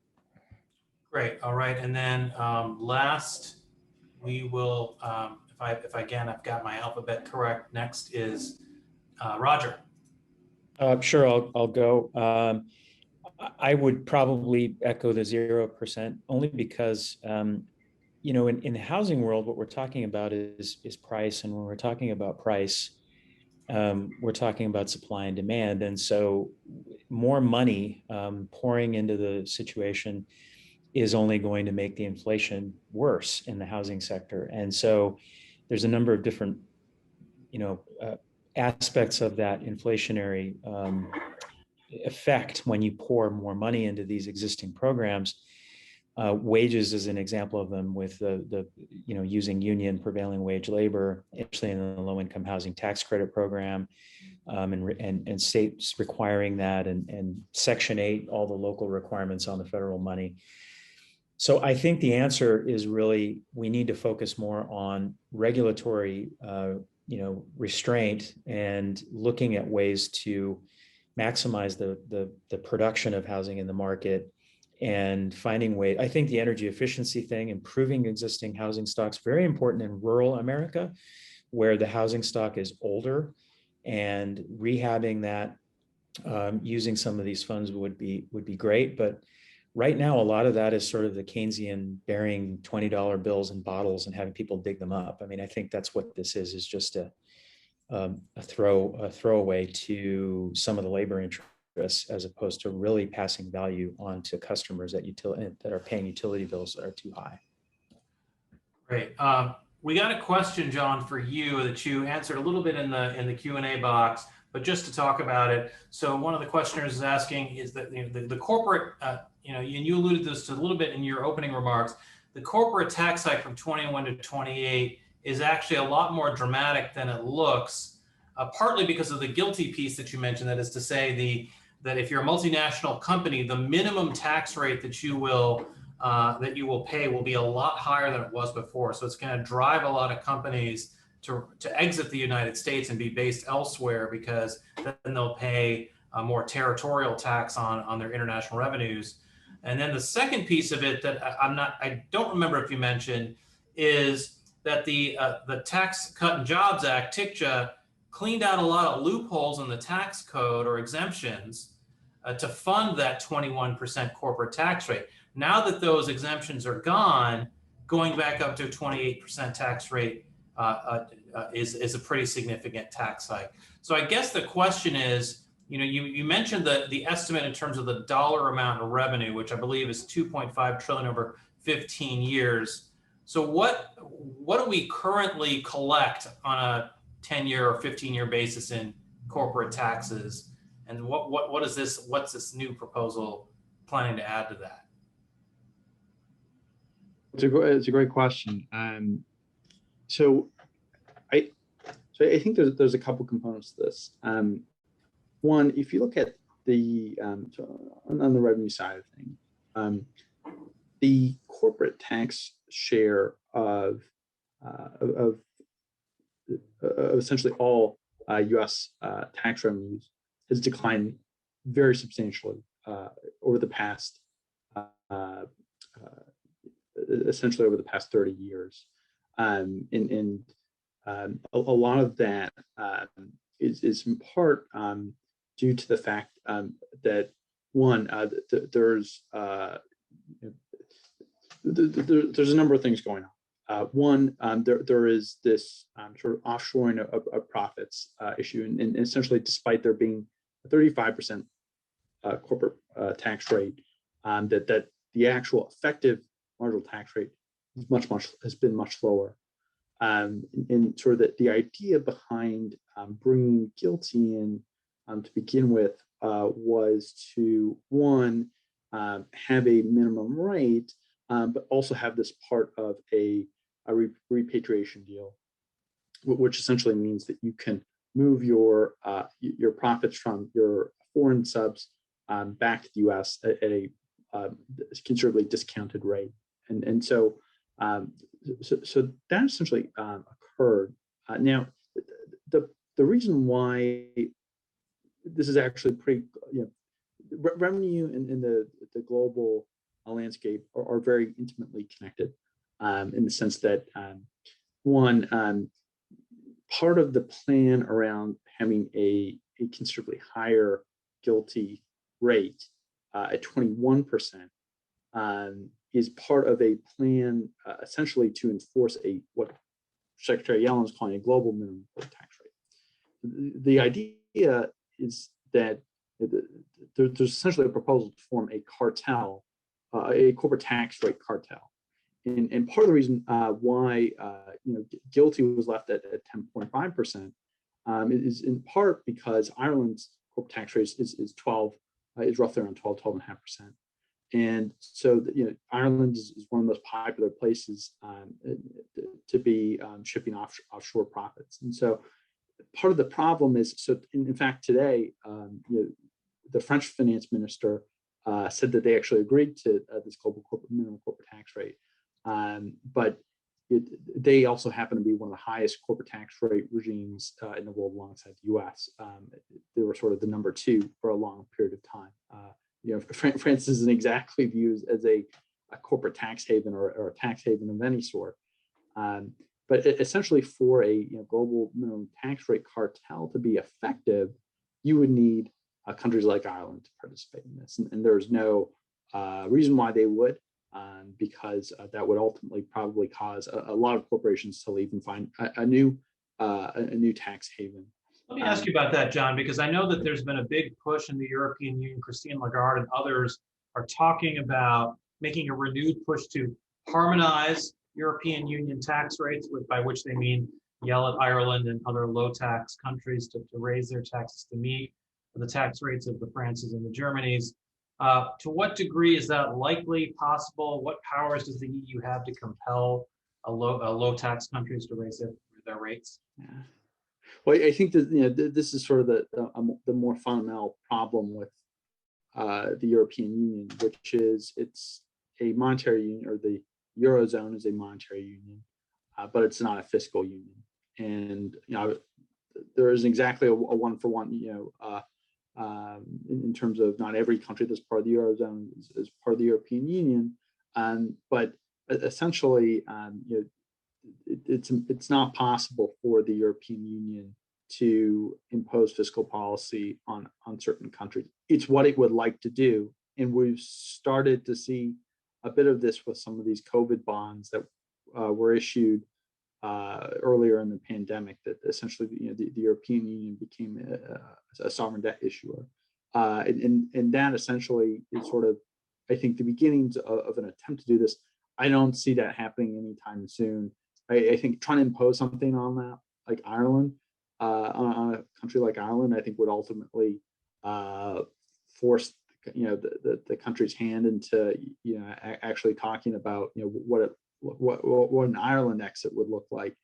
Great. All right. And then last, we will, if again, I've got my alphabet correct, next is Roger. Sure, I'll go. I would probably echo the 0%, only because you know, in the housing world, what we're talking about is price, and when we're talking about price, we're talking about supply and demand, and so more money pouring into the situation is only going to make the inflation worse in the housing sector. And so there's a number of different, you know, aspects of that inflationary effect when you pour more money into these existing programs. Wages is an example of them, with the you know, using union prevailing wage labor, actually in the low income housing tax credit program, and states requiring that, and Section 8, all the local requirements on the federal money. So I think the answer is really, we need to focus more on regulatory you know, restraint, and looking at ways to maximize the production of housing in the market, and finding ways. I think the energy efficiency thing, improving existing housing stocks, very important in rural America, where the housing stock is older, and rehabbing that using some of these funds would be great. But right now, a lot of that is sort of the Keynesian burying $20 bills in bottles and having people dig them up. I mean, I think that's what this is just a throwaway to some of the labor interests, as opposed to really passing value on to customers that are paying utility bills that are too high. Great. We got a question, John, for you that you answered a little bit in the Q&A box, but just to talk about it. So one of the questioners is asking is that the corporate, you know, and you alluded to this a little bit in your opening remarks, the corporate tax hike from 21 to 28 is actually a lot more dramatic than it looks, partly because of the GILTI piece that you mentioned. That is to say, that if you're a multinational company, the minimum tax rate that you will pay will be a lot higher than it was before. So it's going to drive a lot of companies to exit the United States and be based elsewhere, because then they'll pay a more territorial tax on their international revenues. And then the second piece of it that I don't remember if you mentioned is that the Tax Cut and Jobs Act, TICJA, cleaned out a lot of loopholes in the tax code or exemptions to fund that 21% corporate tax rate. Now that those exemptions are gone, going back up to a 28% tax rate is a pretty significant tax hike. So I guess the question is, you know, you mentioned the estimate in terms of the dollar amount of revenue, which I believe is 2.5 trillion over 15 years. So what do we currently collect on a 10-year or 15-year basis in corporate taxes, and what's this new proposal planning to add to that? It's a great question. So I think there's a couple components to this. One, if you look at the on the revenue side of things, the corporate tax share of essentially all U.S. tax revenues has declined very substantially over the past, essentially over the past 30 years. And a lot of that is in part due to the fact that, one, there's a number of things going on. One, there is this sort of offshoring of profits issue, and essentially, despite there being a 35% corporate tax rate, that the actual effective marginal tax rate is has been much lower. And sort of the idea behind bringing GILTI in to begin with was to, one, have a minimum rate, but also have this part of a repatriation deal, which essentially means that you can move your profits from your foreign subs back to the U.S. at a considerably discounted rate. And so, so that essentially occurred. Now, the reason why this is actually pretty, revenue in the global landscape are very intimately connected, in the sense that one, part of the plan around having a considerably higher GILTI rate at 21% is part of a plan essentially to enforce what Secretary Yellen is calling a global minimum tax rate. The idea is that there's essentially a proposal to form a cartel, a corporate tax rate cartel. And part of the reason why GILTI was left at 10.5% is in part because Ireland's corporate tax rate is roughly around 12.5%. And so, Ireland is one of the most popular places to be shipping offshore profits. And so part of the problem is, so in fact, today, the French finance minister said that they actually agreed to this global minimum corporate tax rate. But they also happen to be one of the highest corporate tax rate regimes in the world alongside the US. They were sort of the number 2 for a long period of time. France isn't exactly viewed as a corporate tax haven or a tax haven of any sort. But essentially, for a global minimum tax rate cartel to be effective, you would need countries like Ireland to participate in this. And there's no reason why they would, because that would ultimately probably cause a lot of corporations to leave and find a new tax haven. Let me ask you about that, John, because I know that there's been a big push in the European Union. Christine Lagarde and others are talking about making a renewed push to harmonize European Union tax rates, by which they mean yell at Ireland and other low tax countries to raise their taxes to meet the tax rates of the Frances and the Germanys. To what degree is that likely possible? What powers does the EU have to compel low tax countries to raise their rates? Yeah. Well, I think that this is sort of the more fundamental problem with the European Union, which is it's a monetary union, or the Eurozone is a monetary union, but it's not a fiscal union. And there isn't exactly a one-for-one, in terms of not every country that's part of the Eurozone is part of the European Union, but essentially, it's not possible for the European Union to impose fiscal policy on certain countries. It's what it would like to do, and we've started to see a bit of this with some of these COVID bonds that were issued earlier in the pandemic. That essentially, the European Union became a sovereign debt issuer, and that essentially is sort of, I think, the beginnings of an attempt to do this. I don't see that happening anytime soon. I think trying to impose something on that, like Ireland, on a country like Ireland, I think would ultimately force the country's hand into actually talking about what an Ireland exit would look like.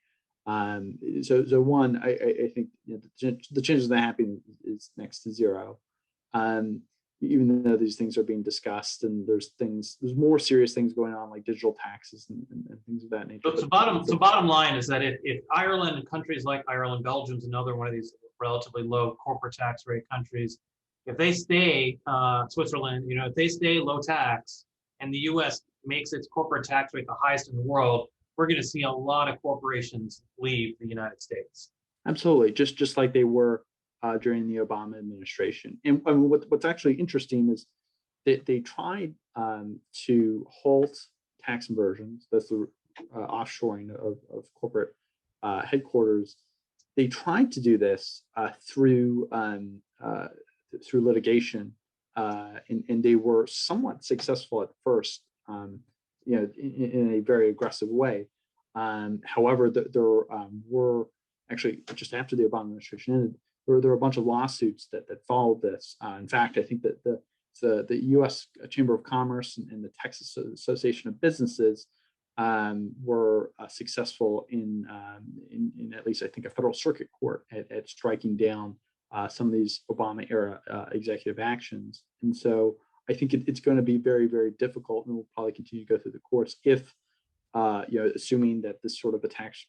So one, I think the chances of that happening is next to zero. Even though these things are being discussed, and there's more serious things going on, like digital taxes and things of that nature. So bottom line is that if Ireland and countries like Ireland, Belgium's another one of these relatively low corporate tax rate countries, if they stay, Switzerland, if they stay low tax and the US makes its corporate tax rate the highest in the world, we're going to see a lot of corporations leave the United States. Absolutely, just like they were during the Obama administration. And what's actually interesting is that they tried to halt tax inversions, that's the offshoring of corporate headquarters. They tried to do this through litigation, and they were somewhat successful at first, in a very aggressive way. However, there were actually, just after the Obama administration ended, there were a bunch of lawsuits that followed this. In fact, I think that the U.S. Chamber of Commerce and the Texas Association of Businesses were successful in at least, I think, a federal circuit court at striking down some of these Obama era executive actions. And so I think it's going to be very, very difficult, and will probably continue to go through the courts if, assuming that this sort of a tax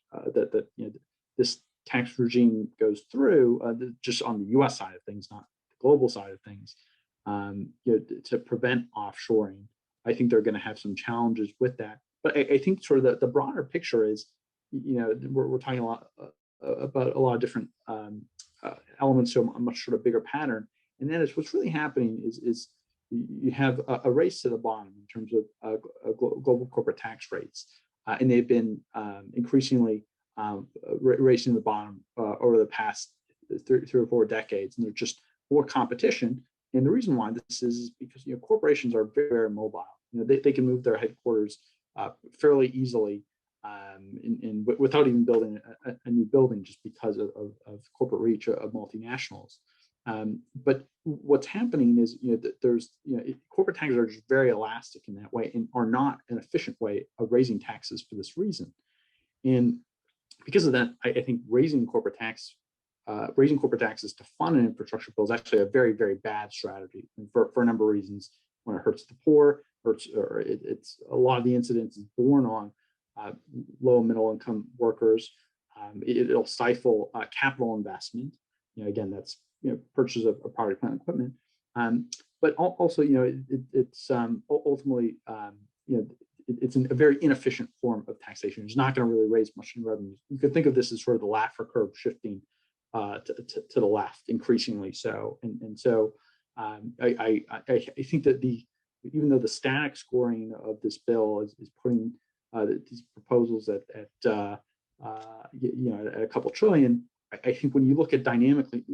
this tax regime goes through, just on the U.S. side of things, not the global side of things, to prevent offshoring. I think they're going to have some challenges with that. But I think sort of the broader picture is, we're talking a lot about a lot of different elements to a much sort of bigger pattern, and that is what's really happening is you have a race to the bottom in terms of global corporate tax rates, and they've been increasingly racing to the bottom over the past three or four decades, and there's just more competition. And the reason why this is because corporations are very, very mobile. They can move their headquarters fairly easily, without even building a new building, just because of corporate reach of multinationals. But what's happening is that there's corporate taxes are just very elastic in that way, and are not an efficient way of raising taxes for this reason. And because of that, I think raising corporate taxes to fund an infrastructure bill is actually a very, very bad strategy, and for a number of reasons. When it hurts the poor, it's a lot of the incidence is born on low and middle income workers. It'll stifle capital investment. Again, that's purchase of property, plant, and equipment. But also, it's ultimately, it's a very inefficient form of taxation. It's not going to really raise much in revenues. You could think of this as sort of the Laffer curve shifting to the left, increasingly so. And so I think that even though the static scoring of this bill is putting these proposals at a couple trillion, I think when you look at dynamically,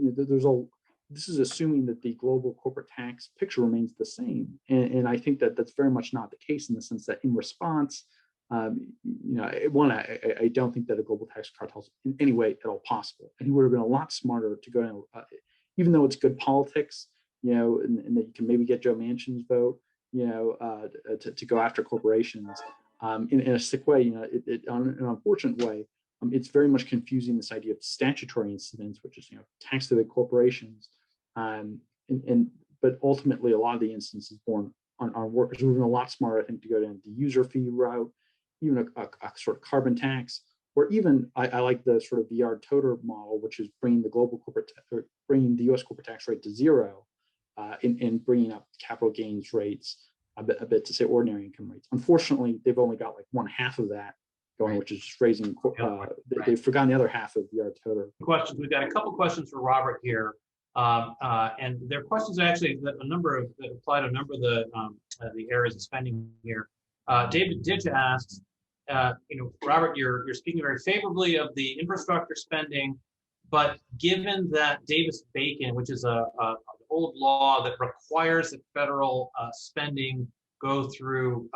this is assuming that the global corporate tax picture remains the same, and I think that that's very much not the case, in the sense that in response, I don't think that a global tax cartel is in any way at all possible. And it would have been a lot smarter to go down, even though it's good politics, and that you can maybe get Joe Manchin's vote, to go after corporations in a sick way, on an unfortunate way. It's very much confusing this idea of statutory incidents, which is tax to the corporations, but ultimately a lot of the instances born on workers. It would have been a lot smarter, I think, to go down the user fee route, even a sort of carbon tax, or even I like the sort of the yard toter model, which is bringing the bringing the U.S. corporate tax rate to zero, and bringing up capital gains rates a bit to say ordinary income rates. Unfortunately, they've only got like one half of that going, which is just raising. They've forgotten the other half of the yard toter. Questions. We've got a couple questions for Robert here, and they're questions actually that apply to a number of the areas of spending here. David Ditch asks, Robert, you're speaking very favorably of the infrastructure spending, but given that Davis-Bacon, which is an old law that requires that federal spending go through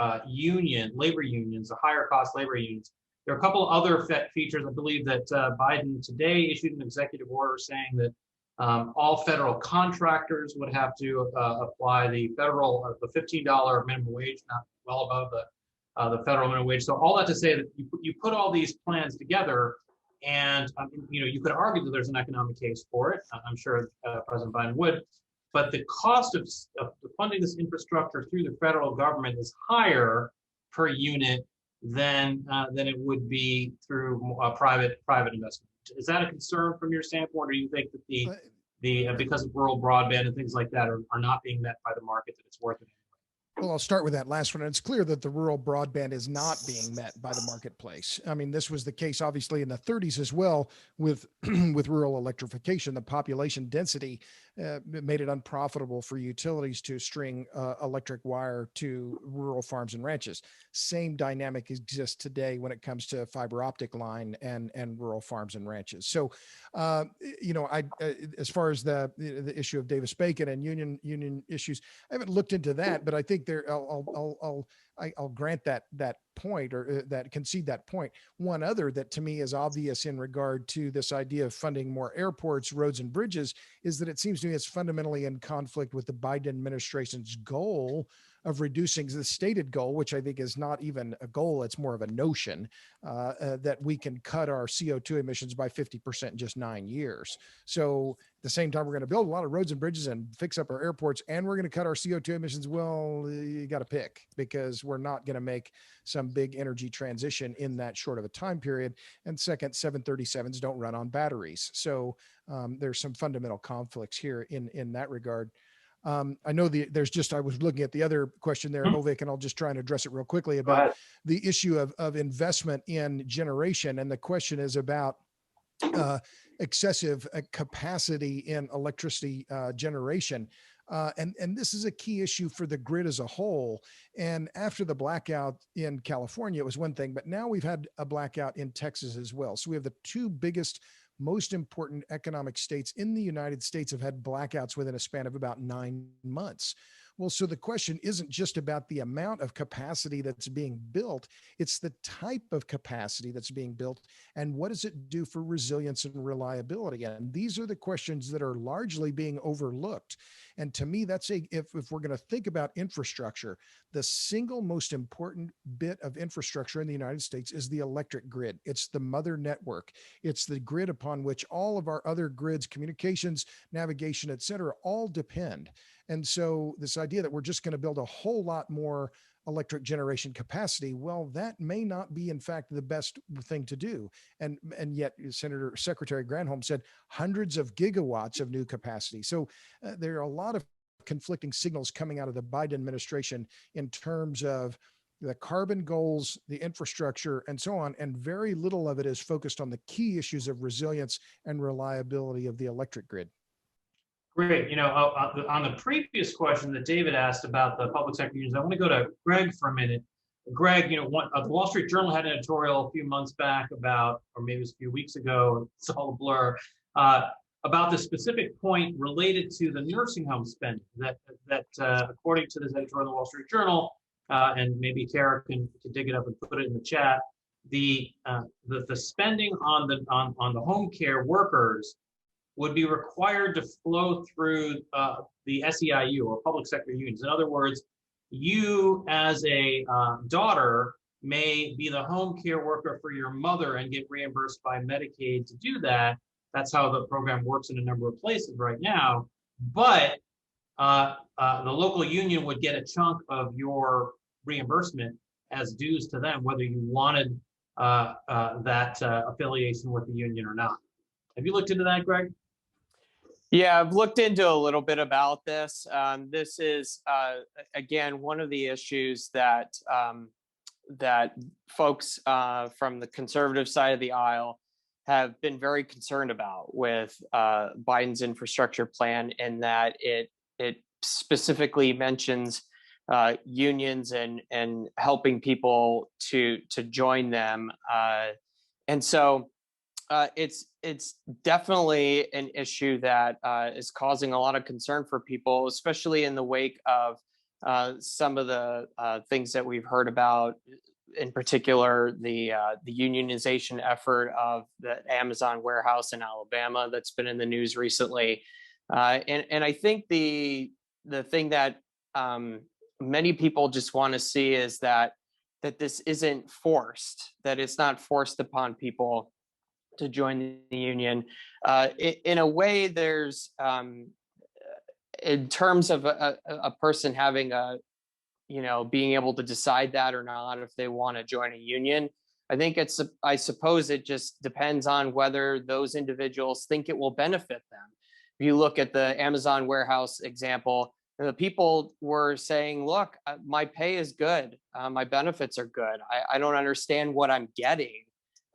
labor unions, the higher cost labor unions. There are a couple other features. I believe that Biden today issued an executive order saying that all federal contractors would have to apply the $15 minimum wage, not well above the federal minimum wage. So all that to say that you put all these plans together, and you could argue that there's an economic case for it. I'm sure President Biden would. But the cost of funding this infrastructure through the federal government is higher per unit than it would be through private investment. Is that a concern from your standpoint, or do you think that because of rural broadband and things like that are not being met by the market, that it's worth it? Well, I'll start with that last one. It's clear that the rural broadband is not being met by the marketplace. I mean, this was the case, obviously, in the 30s as well with rural electrification. The population density made it unprofitable for utilities to string electric wire to rural farms and ranches. Same dynamic exists today when it comes to fiber optic line and rural farms and ranches. So, as far as the issue of Davis-Bacon and union issues, I haven't looked into that, but I think I'll grant that point, or concede that point. One other that to me is obvious in regard to this idea of funding more airports, roads, and bridges is that it seems to me it's fundamentally in conflict with the Biden administration's goal of reducing the stated goal, which I think is not even a goal, it's more of a notion, that we can cut our CO2 emissions by 50% in just 9 years. So at the same time, we're going to build a lot of roads and bridges and fix up our airports, and we're going to cut our CO2 emissions. Well, you got to pick, because we're not going to make some big energy transition in that short of a time period. And second, 737s don't run on batteries. So there's some fundamental conflicts here in that regard. I know I was looking at the other question there, Ovik, and I'll just try and address it real quickly about the issue of investment in generation. And the question is about excessive capacity in electricity generation. And this is a key issue for the grid as a whole. And after the blackout in California, it was one thing, but now we've had a blackout in Texas as well. So we have the two biggest, most important economic states in the United States have had blackouts within a span of about 9 months. Well, so the question isn't just about the amount of capacity that's being built, it's the type of capacity that's being built and what does it do for resilience and reliability? And these are the questions that are largely being overlooked. And to me, that's if we're going to think about infrastructure, the single most important bit of infrastructure in the United States is the electric grid. It's the mother network. It's the grid upon which all of our other grids, communications, navigation, et cetera, all depend. And so this idea that we're just going to build a whole lot more electric generation capacity, well, that may not be, in fact, the best thing to do. And yet Secretary Granholm said hundreds of gigawatts of new capacity. So there are a lot of conflicting signals coming out of the Biden administration in terms of the carbon goals, the infrastructure, and so on. And very little of it is focused on the key issues of resilience and reliability of the electric grid. Great. On the previous question that David asked about the public sector unions, I want to go to Greg for a minute. Greg, the Wall Street Journal had an editorial a few months back about, or maybe it was a few weeks ago, it's all a blur, about the specific point related to the nursing home spending that according to this editorial in the Wall Street Journal, and maybe Kara can dig it up and put it in the chat, the spending on the home care workers would be required to flow through the SEIU, or public sector unions. In other words, you as a daughter may be the home care worker for your mother and get reimbursed by Medicaid to do that. That's how the program works in a number of places right now. But the local union would get a chunk of your reimbursement as dues to them, whether you wanted that affiliation with the union or not. Have you looked into that, Greg? Yeah, I've looked into a little bit about this. This is, again, one of the issues that that folks from the conservative side of the aisle have been very concerned about with Biden's infrastructure plan, in that it specifically mentions unions and helping people to join them, and so it's definitely an issue that is causing a lot of concern for people, especially in the wake of some of the things that we've heard about, in particular the unionization effort of the Amazon warehouse in Alabama that's been in the news recently, and I think the thing that many people just want to see is that this isn't forced, that it's not forced upon people to join the union. In a way, there's in terms of a person having being able to decide that or not, if they want to join a union, I suppose it just depends on whether those individuals think it will benefit them. If you look at the Amazon warehouse example, the people were saying, look, my pay is good, my benefits are good, I don't understand what I'm getting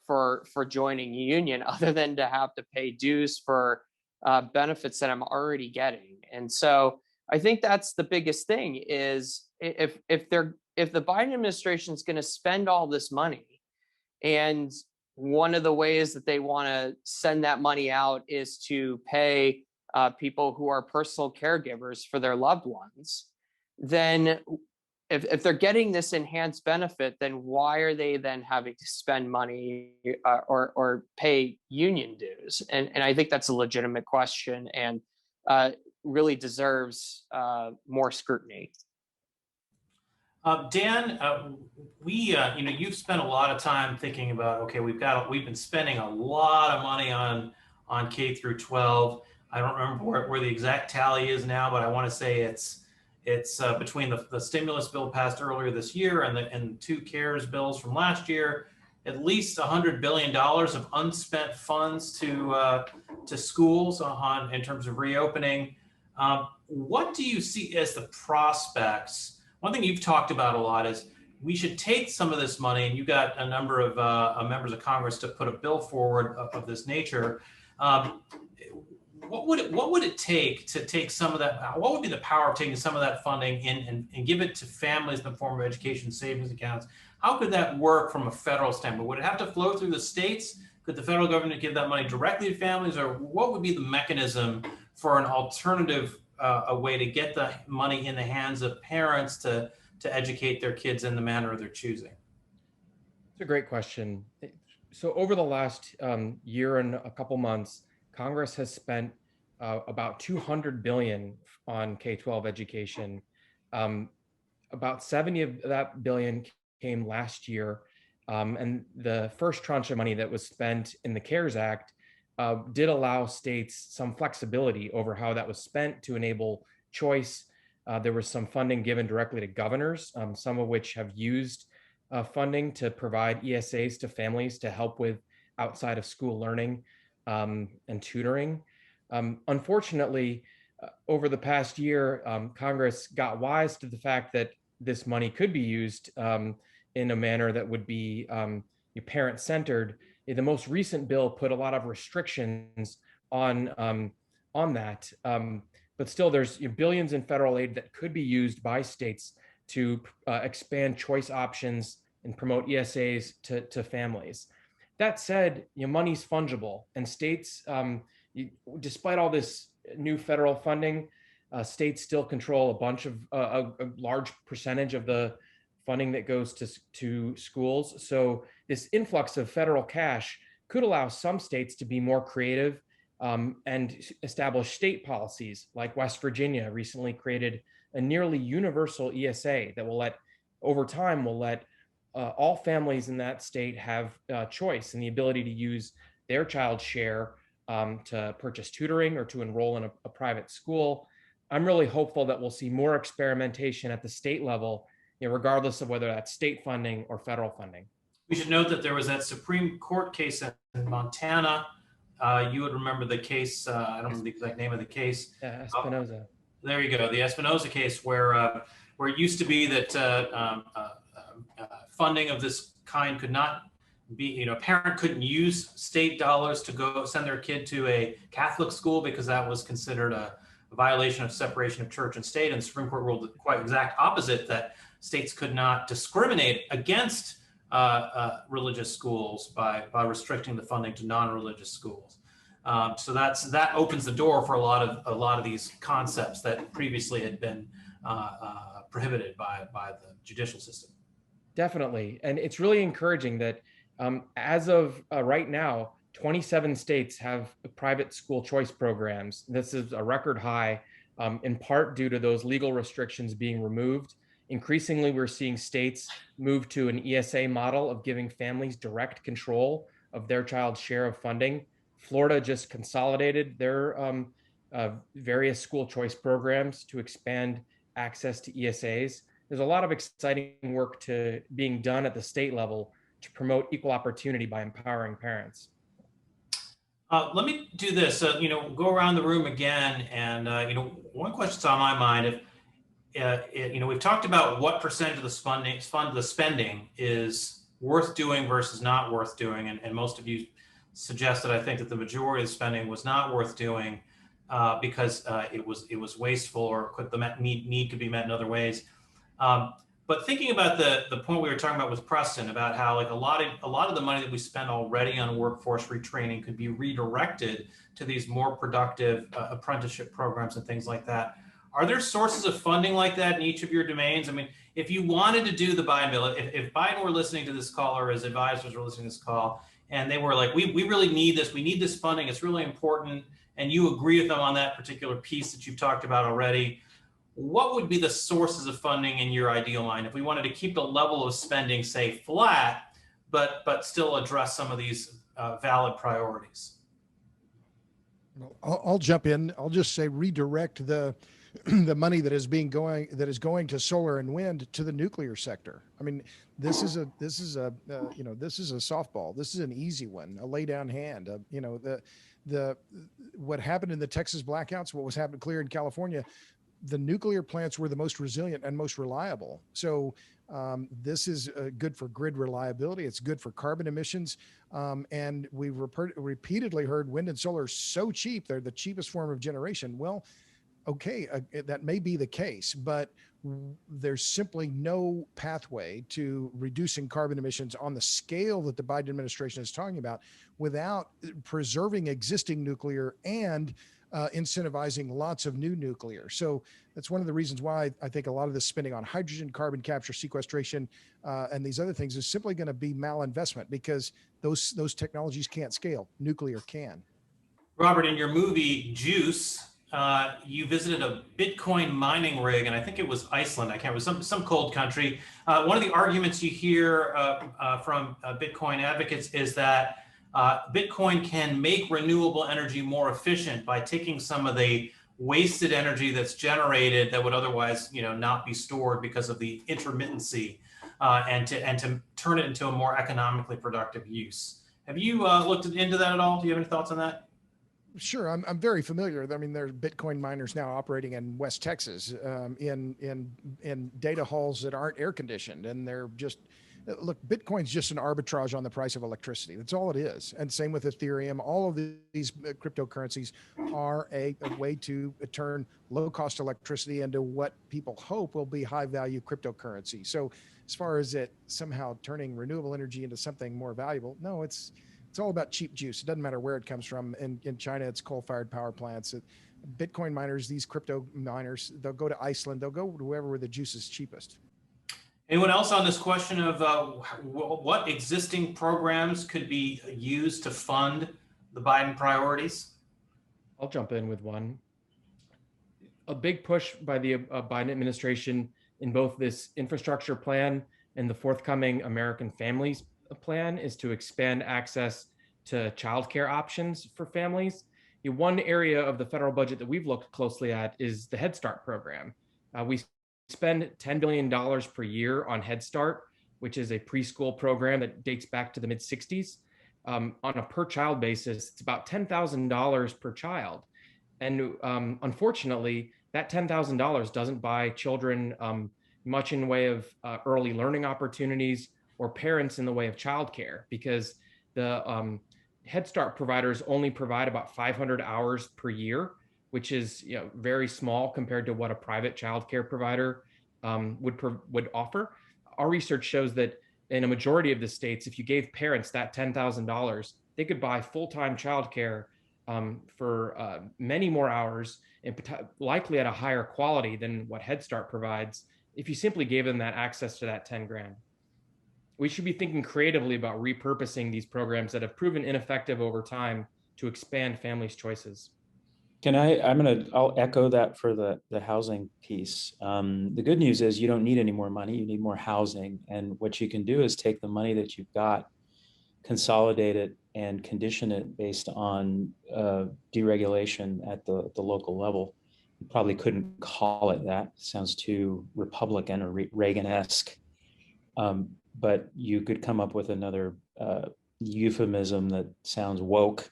for joining a union, other than to have to pay dues for benefits that I'm already getting. And so I think that's the biggest thing, is if the Biden administration is going to spend all this money, and one of the ways that they want to send that money out is to pay people who are personal caregivers for their loved ones, then if they're getting this enhanced benefit, then why are they then having to spend money or pay union dues? And I think that's a legitimate question, and really deserves more scrutiny. Dan, you've spent a lot of time thinking about, okay, we've been spending a lot of money on K through 12. I don't remember where the exact tally is now, but I want to say it's between the stimulus bill passed earlier this year and the two CARES bills from last year, at least $100 billion of unspent funds to schools in terms of reopening. What do you see as the prospects? One thing you've talked about a lot is we should take some of this money, and you got a number of members of Congress to put a bill forward of this nature. What would it take to take some of that? What would be the power of taking some of that funding and give it to families in the form of education savings accounts? How could that work from a federal standpoint? Would it have to flow through the states? Could the federal government give that money directly to families, or what would be the mechanism for an alternative a way to get the money in the hands of parents to educate their kids in the manner of their choosing? It's a great question. So over the last year and a couple months, Congress has spent about $200 billion on K-12 education. About 70 of that billion came last year. And the first tranche of money that was spent in the CARES Act did allow states some flexibility over how that was spent to enable choice. There was some funding given directly to governors, some of which have used funding to provide ESAs to families to help with outside of school learning and tutoring. Unfortunately, over the past year, Congress got wise to the fact that this money could be used in a manner that would be parent-centered. The most recent bill put a lot of restrictions on that, but still there's billions in federal aid that could be used by states to expand choice options and promote ESAs to families. That said, money's fungible, and states, despite all this new federal funding, states still control a large percentage of the funding that goes to schools. So this influx of federal cash could allow some states to be more creative and establish state policies, like West Virginia recently created a nearly universal ESA that over time will let all families in that state have choice and the ability to use their child's share to purchase tutoring or to enroll in a private school. I'm really hopeful that we'll see more experimentation at the state level, regardless of whether that's state funding or federal funding. We should note that there was that Supreme Court case in Montana. You would remember the case, I don't remember the exact name of the case. Espinoza. There you go, the Espinoza case, where it used to be that funding of this kind could not be, a parent couldn't use state dollars to go send their kid to a Catholic school because that was considered a violation of separation of church and state. And the Supreme Court ruled the quite exact opposite, that states could not discriminate against religious schools by restricting the funding to non-religious schools. So that opens the door for a lot of these concepts that previously had been prohibited by the judicial system. Definitely, and it's really encouraging that as of right now, 27 states have private school choice programs. This is a record high, in part due to those legal restrictions being removed. Increasingly, we're seeing states move to an ESA model of giving families direct control of their child's share of funding. Florida just consolidated their various school choice programs to expand access to ESAs. There's a lot of exciting work being done at the state level to promote equal opportunity by empowering parents. Let me do this. Go around the room again, and one question's on my mind. We've talked about what percentage of the spending is worth doing versus not worth doing, and most of you suggested, I think, that the majority of the spending was not worth doing because it was wasteful, or the need could be met in other ways. But thinking about the point we were talking about with Preston, about how a lot of the money that we spend already on workforce retraining could be redirected to these more productive apprenticeship programs and things like that. Are there sources of funding like that in each of your domains? I mean, if you wanted to do the Biden bill, if Biden were listening to this call, or his advisors were listening to this call, and they were like, we really need this, we need this funding, it's really important, and you agree with them on that particular piece that you've talked about already, what would be the sources of funding in your ideal mind if we wanted to keep the level of spending, say, flat, but still address some of these valid priorities? I'll jump in. I'll just say redirect the the money that is going to solar and wind to the nuclear sector. I mean, this is a softball. This is an easy one, a lay down hand. What happened in the Texas blackouts, what was happening clear in California, the nuclear plants were the most resilient and most reliable. So this is good for grid reliability. It's good for carbon emissions. And we've repeatedly heard wind and solar are so cheap, they're the cheapest form of generation. Well, okay, that may be the case, but there's simply no pathway to reducing carbon emissions on the scale that the Biden administration is talking about without preserving existing nuclear and incentivizing lots of new nuclear. So that's one of the reasons why I think a lot of this spending on hydrogen, carbon capture, sequestration, and these other things is simply going to be malinvestment because those technologies can't scale. Nuclear can. Robert, in your movie Juice, you visited a Bitcoin mining rig, and I think it was Iceland. I can't remember, some cold country. One of the arguments you hear from Bitcoin advocates is that Bitcoin can make renewable energy more efficient by taking some of the wasted energy that's generated that would otherwise, not be stored because of the intermittency, and to turn it into a more economically productive use. Have you looked into that at all? Do you have any thoughts on that? Sure, I'm very familiar. I mean, there are Bitcoin miners now operating in West Texas, in data halls that aren't air conditioned, and they're just look. Bitcoin's just an arbitrage on the price of electricity. That's all it is. And same with Ethereum. All of these cryptocurrencies are a way to turn low-cost electricity into what people hope will be high-value cryptocurrency. So, as far as it somehow turning renewable energy into something more valuable, no, it's all about cheap juice. It doesn't matter where it comes from. In China, it's coal-fired power plants. Bitcoin miners, these crypto miners, they'll go to Iceland. They'll go to wherever the juice is cheapest. Anyone else on this question of what existing programs could be used to fund the Biden priorities? I'll jump in with one. A big push by the Biden administration in both this infrastructure plan and the forthcoming American Families Plan is to expand access to childcare options for families. One area of the federal budget that we've looked closely at is the Head Start program. We spend $10 billion per year on Head Start, which is a preschool program that dates back to the mid-60s. On a per child basis, it's about $10,000 per child. And unfortunately, that $10,000 doesn't buy children much in the way of early learning opportunities or parents in the way of childcare, because the Head Start providers only provide about 500 hours per year, which is very small compared to what a private childcare provider would offer. Our research shows that in a majority of the states, if you gave parents that $10,000, they could buy full-time childcare for many more hours and likely at a higher quality than what Head Start provides if you simply gave them that access to that 10 grand. We should be thinking creatively about repurposing these programs that have proven ineffective over time to expand families' choices. I'll echo that for the housing piece. The good news is you don't need any more money, you need more housing. And what you can do is take the money that you've got, consolidate it and condition it based on deregulation at the local level. You probably couldn't call it that. It sounds too Republican or Reagan-esque. But you could come up with another euphemism that sounds woke.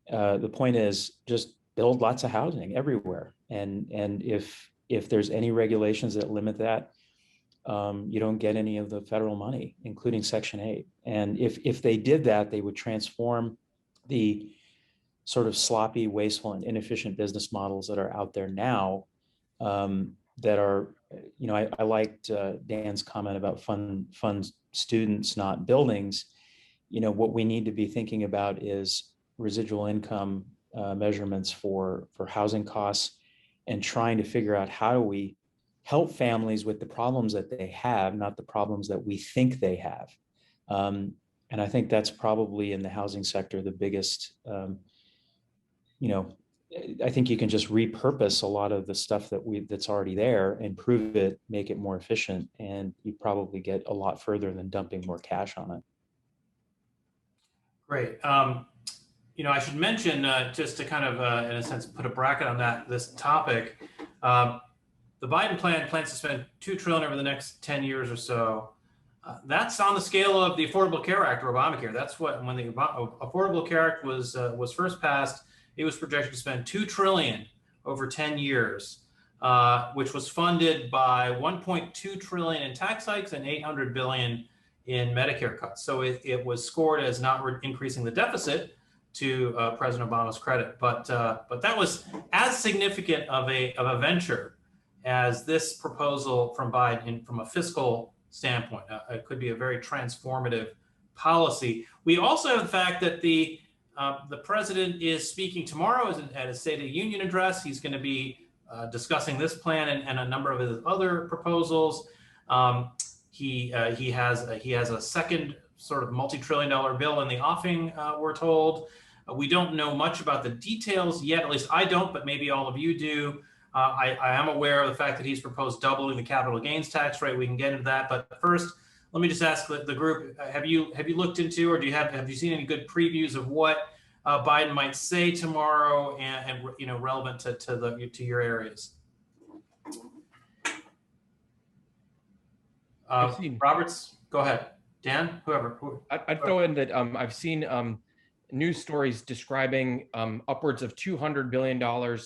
The point is just build lots of housing everywhere. And if there's any regulations that limit that, you don't get any of the federal money, including Section 8. And if they did that, they would transform the sort of sloppy, wasteful, and inefficient business models that are out there now that are, I liked Dan's comment about fund students, not buildings. What we need to be thinking about is residual income measurements for housing costs and trying to figure out how do we help families with the problems that they have, not the problems that we think they have. And I think that's probably in the housing sector, the biggest, I think you can just repurpose a lot of the stuff that's already there, improve it, make it more efficient, and you probably get a lot further than dumping more cash on it. Great. I should mention, just to kind of, in a sense, put a bracket on this topic, the Biden plan plans to spend $2 trillion over the next 10 years or so. That's on the scale of the Affordable Care Act or Obamacare. That's when the Affordable Care Act was first passed. It was projected to spend $2 trillion over 10 years, which was funded by $1.2 trillion in tax hikes and $800 billion in Medicare cuts. So it was scored as not increasing the deficit, to President Obama's credit, but that was as significant of a venture as this proposal from Biden from a fiscal standpoint. It could be a very transformative policy. We also have the fact that the president is speaking tomorrow at a State of the Union address. He's going to be discussing this plan and a number of his other proposals. He has a second sort of multi-trillion-dollar bill in the offing, we're told. We don't know much about the details yet, at least I don't, but maybe all of you do. I am aware of the fact that he's proposed doubling the capital gains tax rate. We can get into that, but first, let me just ask the group: have you looked into, or have you seen any good previews of what Biden might say tomorrow, and relevant to your areas? Roberts, go ahead. Dan, whoever. I'd throw in that I've seen news stories describing upwards of $200 billion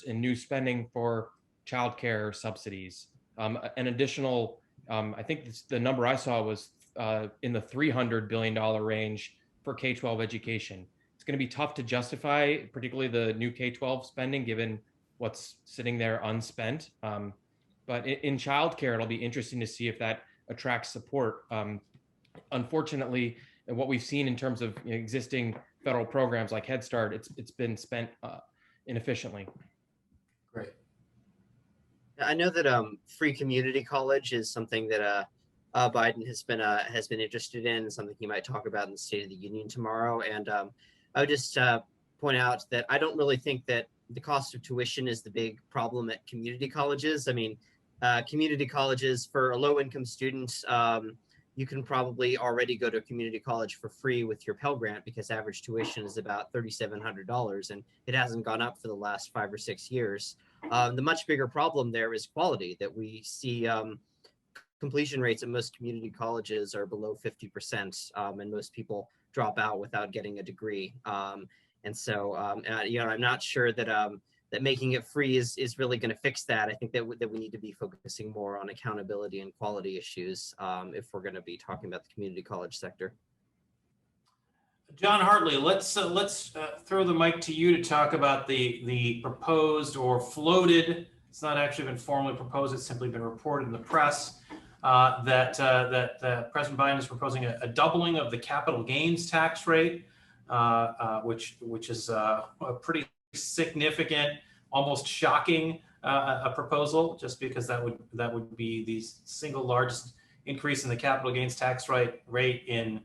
in new spending for childcare subsidies. An additional, I think the number I saw was in the $300 billion range for K-12 education. It's going to be tough to justify, particularly the new K-12 spending, given what's sitting there unspent. But in childcare, it'll be interesting to see if that attracts support. Unfortunately, what we've seen in terms of existing federal programs like Head Start, it's been spent inefficiently. Great. I know that free community college is something that Biden has been interested in, something he might talk about in the State of the Union tomorrow. And I would just point out that I don't really think that the cost of tuition is the big problem at community colleges. I mean, community colleges for a low-income student, you can probably already go to a community college for free with your Pell Grant, because average tuition is about $3,700, and it hasn't gone up for the last 5 or 6 years. The much bigger problem there is quality, that we see completion rates at most community colleges are below 50%, and most people drop out without getting a degree. And so, I'm not sure that that making it free is really going to fix that. I think that we need to be focusing more on accountability and quality issues if we're going to be talking about the community college sector. John Hartley, let's throw the mic to you to talk about the proposed or floated. It's not actually been formally proposed; it's simply been reported in the press that President Biden is proposing a doubling of the capital gains tax rate, which is a pretty significant, almost shocking a proposal, just because that would be the single largest increase in the capital gains tax rate in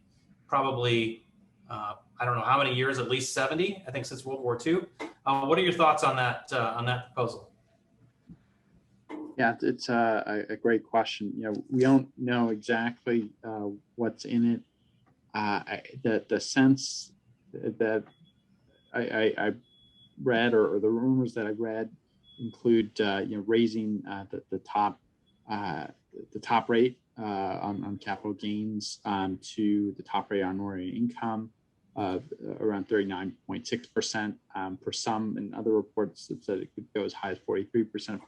probably I don't know how many years, at least 70, I think, since World War II. What are your thoughts on that proposal? Yeah, it's a great question. We don't know exactly what's in it. The sense that I read, or the rumors that I read, include raising the top rate on capital gains to the top rate on ordinary income, around 39.6%. For some, in other reports, it said it could go as high as 43%,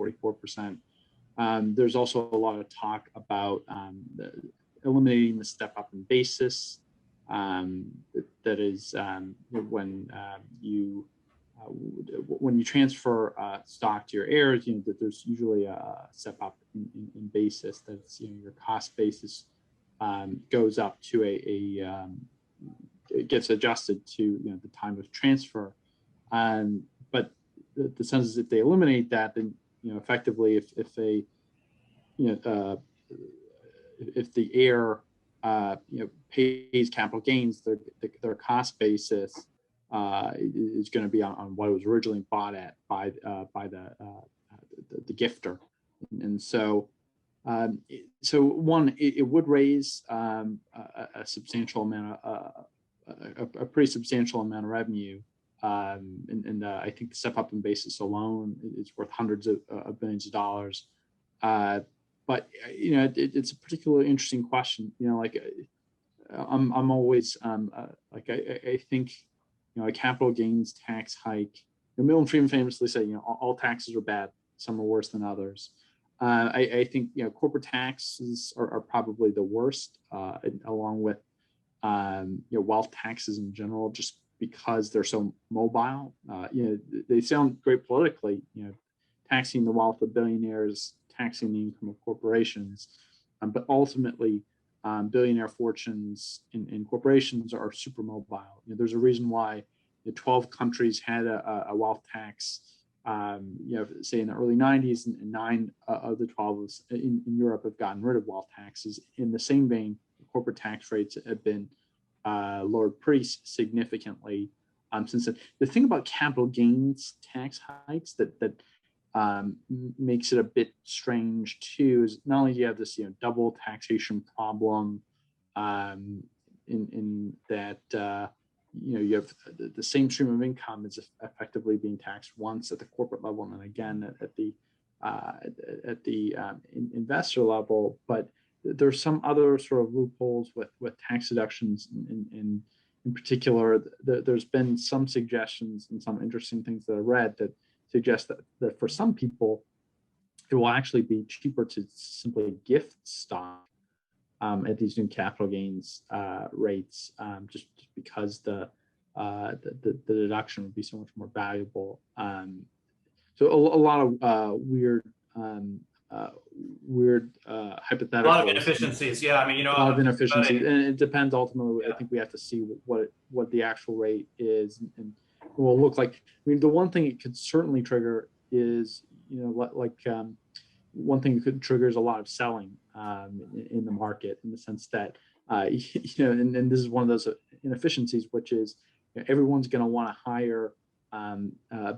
44%. There's also a lot of talk about eliminating the step up in basis. That is when you transfer stock to your heirs, that there's usually a step up in basis. That's your cost basis goes up to it gets adjusted to the time of transfer. But the sense is, if they eliminate that, then effectively, if the heir pays capital gains, their cost basis is going to be on what it was originally bought at by the gifter, and so it would raise a substantial amount a pretty substantial amount of revenue, and I think the step up in basis alone is worth hundreds of billions of dollars. But it's a particularly interesting question. I'm always I think a capital gains tax hike. Milton Friedman famously said, all taxes are bad. Some are worse than others. I think corporate taxes are probably the worst, along with wealth taxes in general, just because they're so mobile. They sound great politically. Taxing the wealth of billionaires, taxing the income of corporations, but ultimately, billionaire fortunes in corporations are super mobile. There's a reason why 12 countries had a wealth tax, say in the early 90s, and 9 of the 12 in Europe have gotten rid of wealth taxes. In the same vein, corporate tax rates have been lowered pretty significantly since then. The thing about capital gains tax hikes that makes it a bit strange too is not only do you have this double taxation problem in that you have the same stream of income is effectively being taxed once at the corporate level and then again at the investor level, but there's some other sort of loopholes with tax deductions. In particular, there's been some suggestions and some interesting things that I read that suggest that for some people, it will actually be cheaper to simply gift stock at these new capital gains rates, just because the deduction would be so much more valuable. So a lot of weird hypotheticals. A lot of inefficiencies. Yeah, I mean, a lot of inefficiencies, and it depends ultimately. Yeah. I think we have to see what the actual rate is and will look like. I mean, the one thing it could certainly trigger is, one thing it could trigger is a lot of selling in the market, in the sense that, and this is one of those inefficiencies, which is everyone's going to want a higher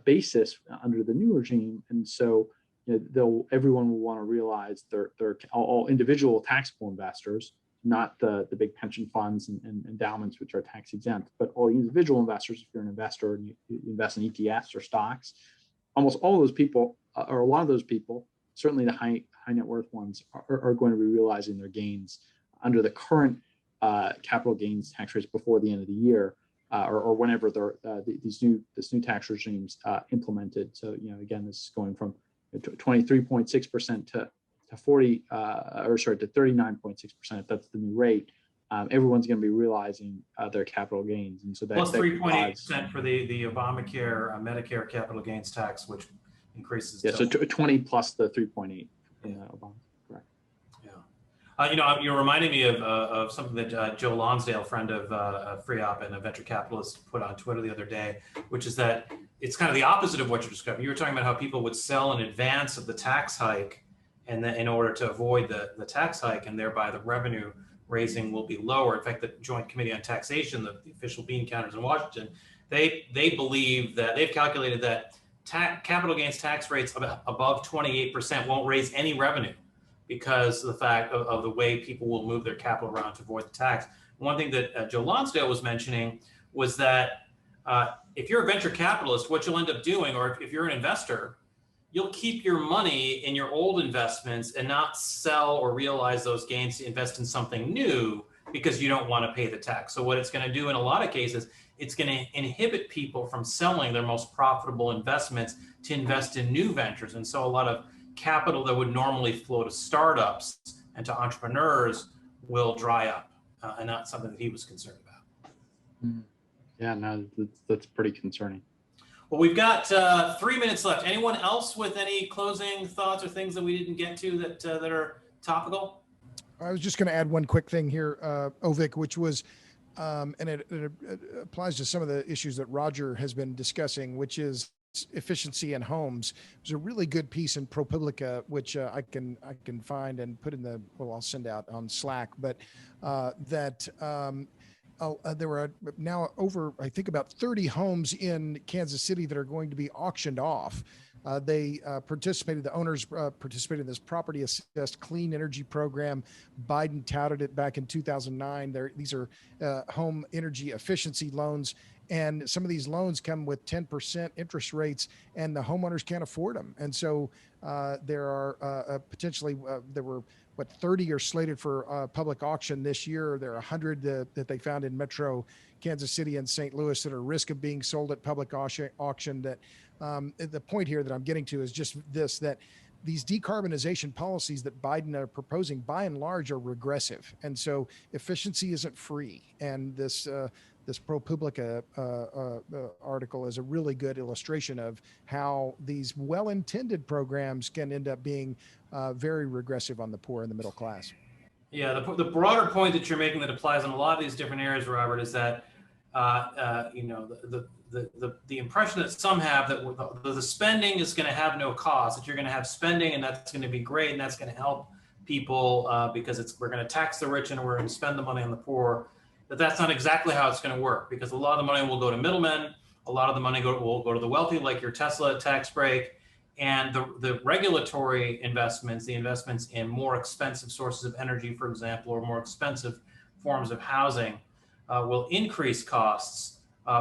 basis under the new regime, and so everyone will want to realize they're all individual taxable investors, not the big pension funds and endowments, which are tax exempt, but all individual investors. If you're an investor and you invest in ETFs or stocks, almost all of those people, or a lot of those people, certainly the high net worth ones, are going to be realizing their gains under the current capital gains tax rates before the end of the year, or whenever this new tax regime's implemented. So again, this is going from 23.6% to 39.6%. That's the new rate. Everyone's going to be realizing their capital gains, and so that plus 3.8% for the Obamacare Medicare capital gains tax, which increases. Yeah, so 20 plus the 3.8 in Obama. Correct. Yeah, you're reminding me of something that Joe Lonsdale, friend of FREOPP and a venture capitalist, put on Twitter the other day, which is that it's kind of the opposite of what you're describing. You were talking about how people would sell in advance of the tax hike, and then in order to avoid the tax hike, and thereby the revenue raising will be lower. In fact, the Joint Committee on Taxation, the official bean counters in Washington, they believe that they've calculated that capital gains tax rates above 28% won't raise any revenue because of the fact of the way people will move their capital around to avoid the tax. One thing that Joe Lonsdale was mentioning was that if you're a venture capitalist, what you'll end up doing, or if you're an investor, you'll keep your money in your old investments and not sell or realize those gains to invest in something new because you don't want to pay the tax. So what it's going to do in a lot of cases, it's going to inhibit people from selling their most profitable investments to invest in new ventures. And so a lot of capital that would normally flow to startups and to entrepreneurs will dry up, and not something that he was concerned about. Yeah, no, that's pretty concerning. Well, we've got 3 minutes left. Anyone else with any closing thoughts or things that we didn't get to that are topical? I was just going to add one quick thing here, Ovik, which was, and it applies to some of the issues that Roger has been discussing, which is efficiency in homes. There's a really good piece in ProPublica, which I can find and put in I'll send out on Slack, but that there were now over, I think, about 30 homes in Kansas City that are going to be auctioned off. The owners participated in this property assessed clean energy program. Biden touted it back in 2009. These are home energy efficiency loans. And some of these loans come with 10% interest rates, and the homeowners can't afford them. And so there are there were 30 are slated for public auction this year. There are 100 that they found in Metro Kansas City and St. Louis that are at risk of being sold at public auction. That the point here that I'm getting to is just this, that these decarbonization policies that Biden are proposing by and large are regressive. And so efficiency isn't free. And this ProPublica article is a really good illustration of how these well-intended programs can end up being very regressive on the poor and the middle class. Yeah, the broader point that you're making that applies in a lot of these different areas, Robert, is that the impression that some have that the spending is going to have no cost, that you're going to have spending and that's going to be great and that's going to help people because we're going to tax the rich and we're going to spend the money on the poor. That's not exactly how it's going to work, because a lot of the money will go to middlemen, a lot of the money will go to the wealthy, like your Tesla tax break, and the regulatory investments, the investments in more expensive sources of energy, for example, or more expensive forms of housing will increase costs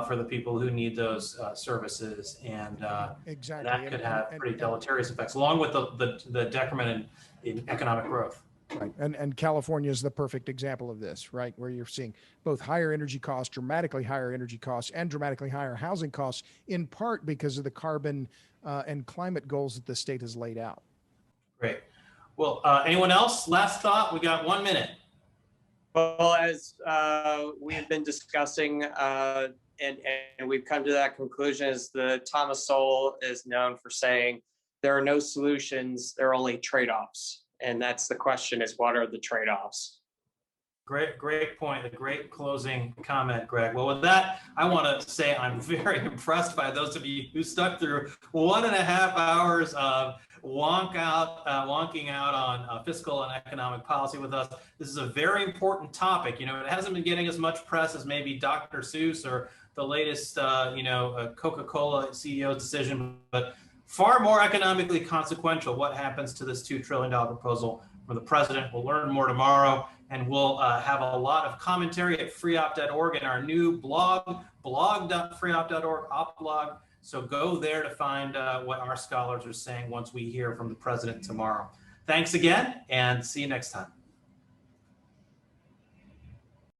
for the people who need those services, and exactly. that could have pretty deleterious effects, along with the decrement in economic growth. Right. And California is the perfect example of this, right? Where you're seeing both higher energy costs, dramatically higher energy costs, and dramatically higher housing costs, in part because of the carbon and climate goals that the state has laid out. Great. Well, anyone else? Last thought, we got 1 minute. Well, as we have been discussing, and we've come to that conclusion, is the Thomas Sowell is known for saying, there are no solutions, there are only trade-offs. And that's the question, is what are the trade-offs? Great point. A great closing comment, Greg. Well, with that, I want to say I'm very impressed by those of you who stuck through 1.5 hours of wonking out on fiscal and economic policy with us. This is a very important topic. It hasn't been getting as much press as maybe Dr. Seuss or the latest, Coca-Cola CEO's decision, but far more economically consequential. What happens to this $2 trillion proposal from the president? We'll learn more tomorrow, and we'll have a lot of commentary at freopp.org and our new blog, blog.freopp.org, op blog. So go there to find what our scholars are saying once we hear from the president tomorrow. Thanks again, and see you next time.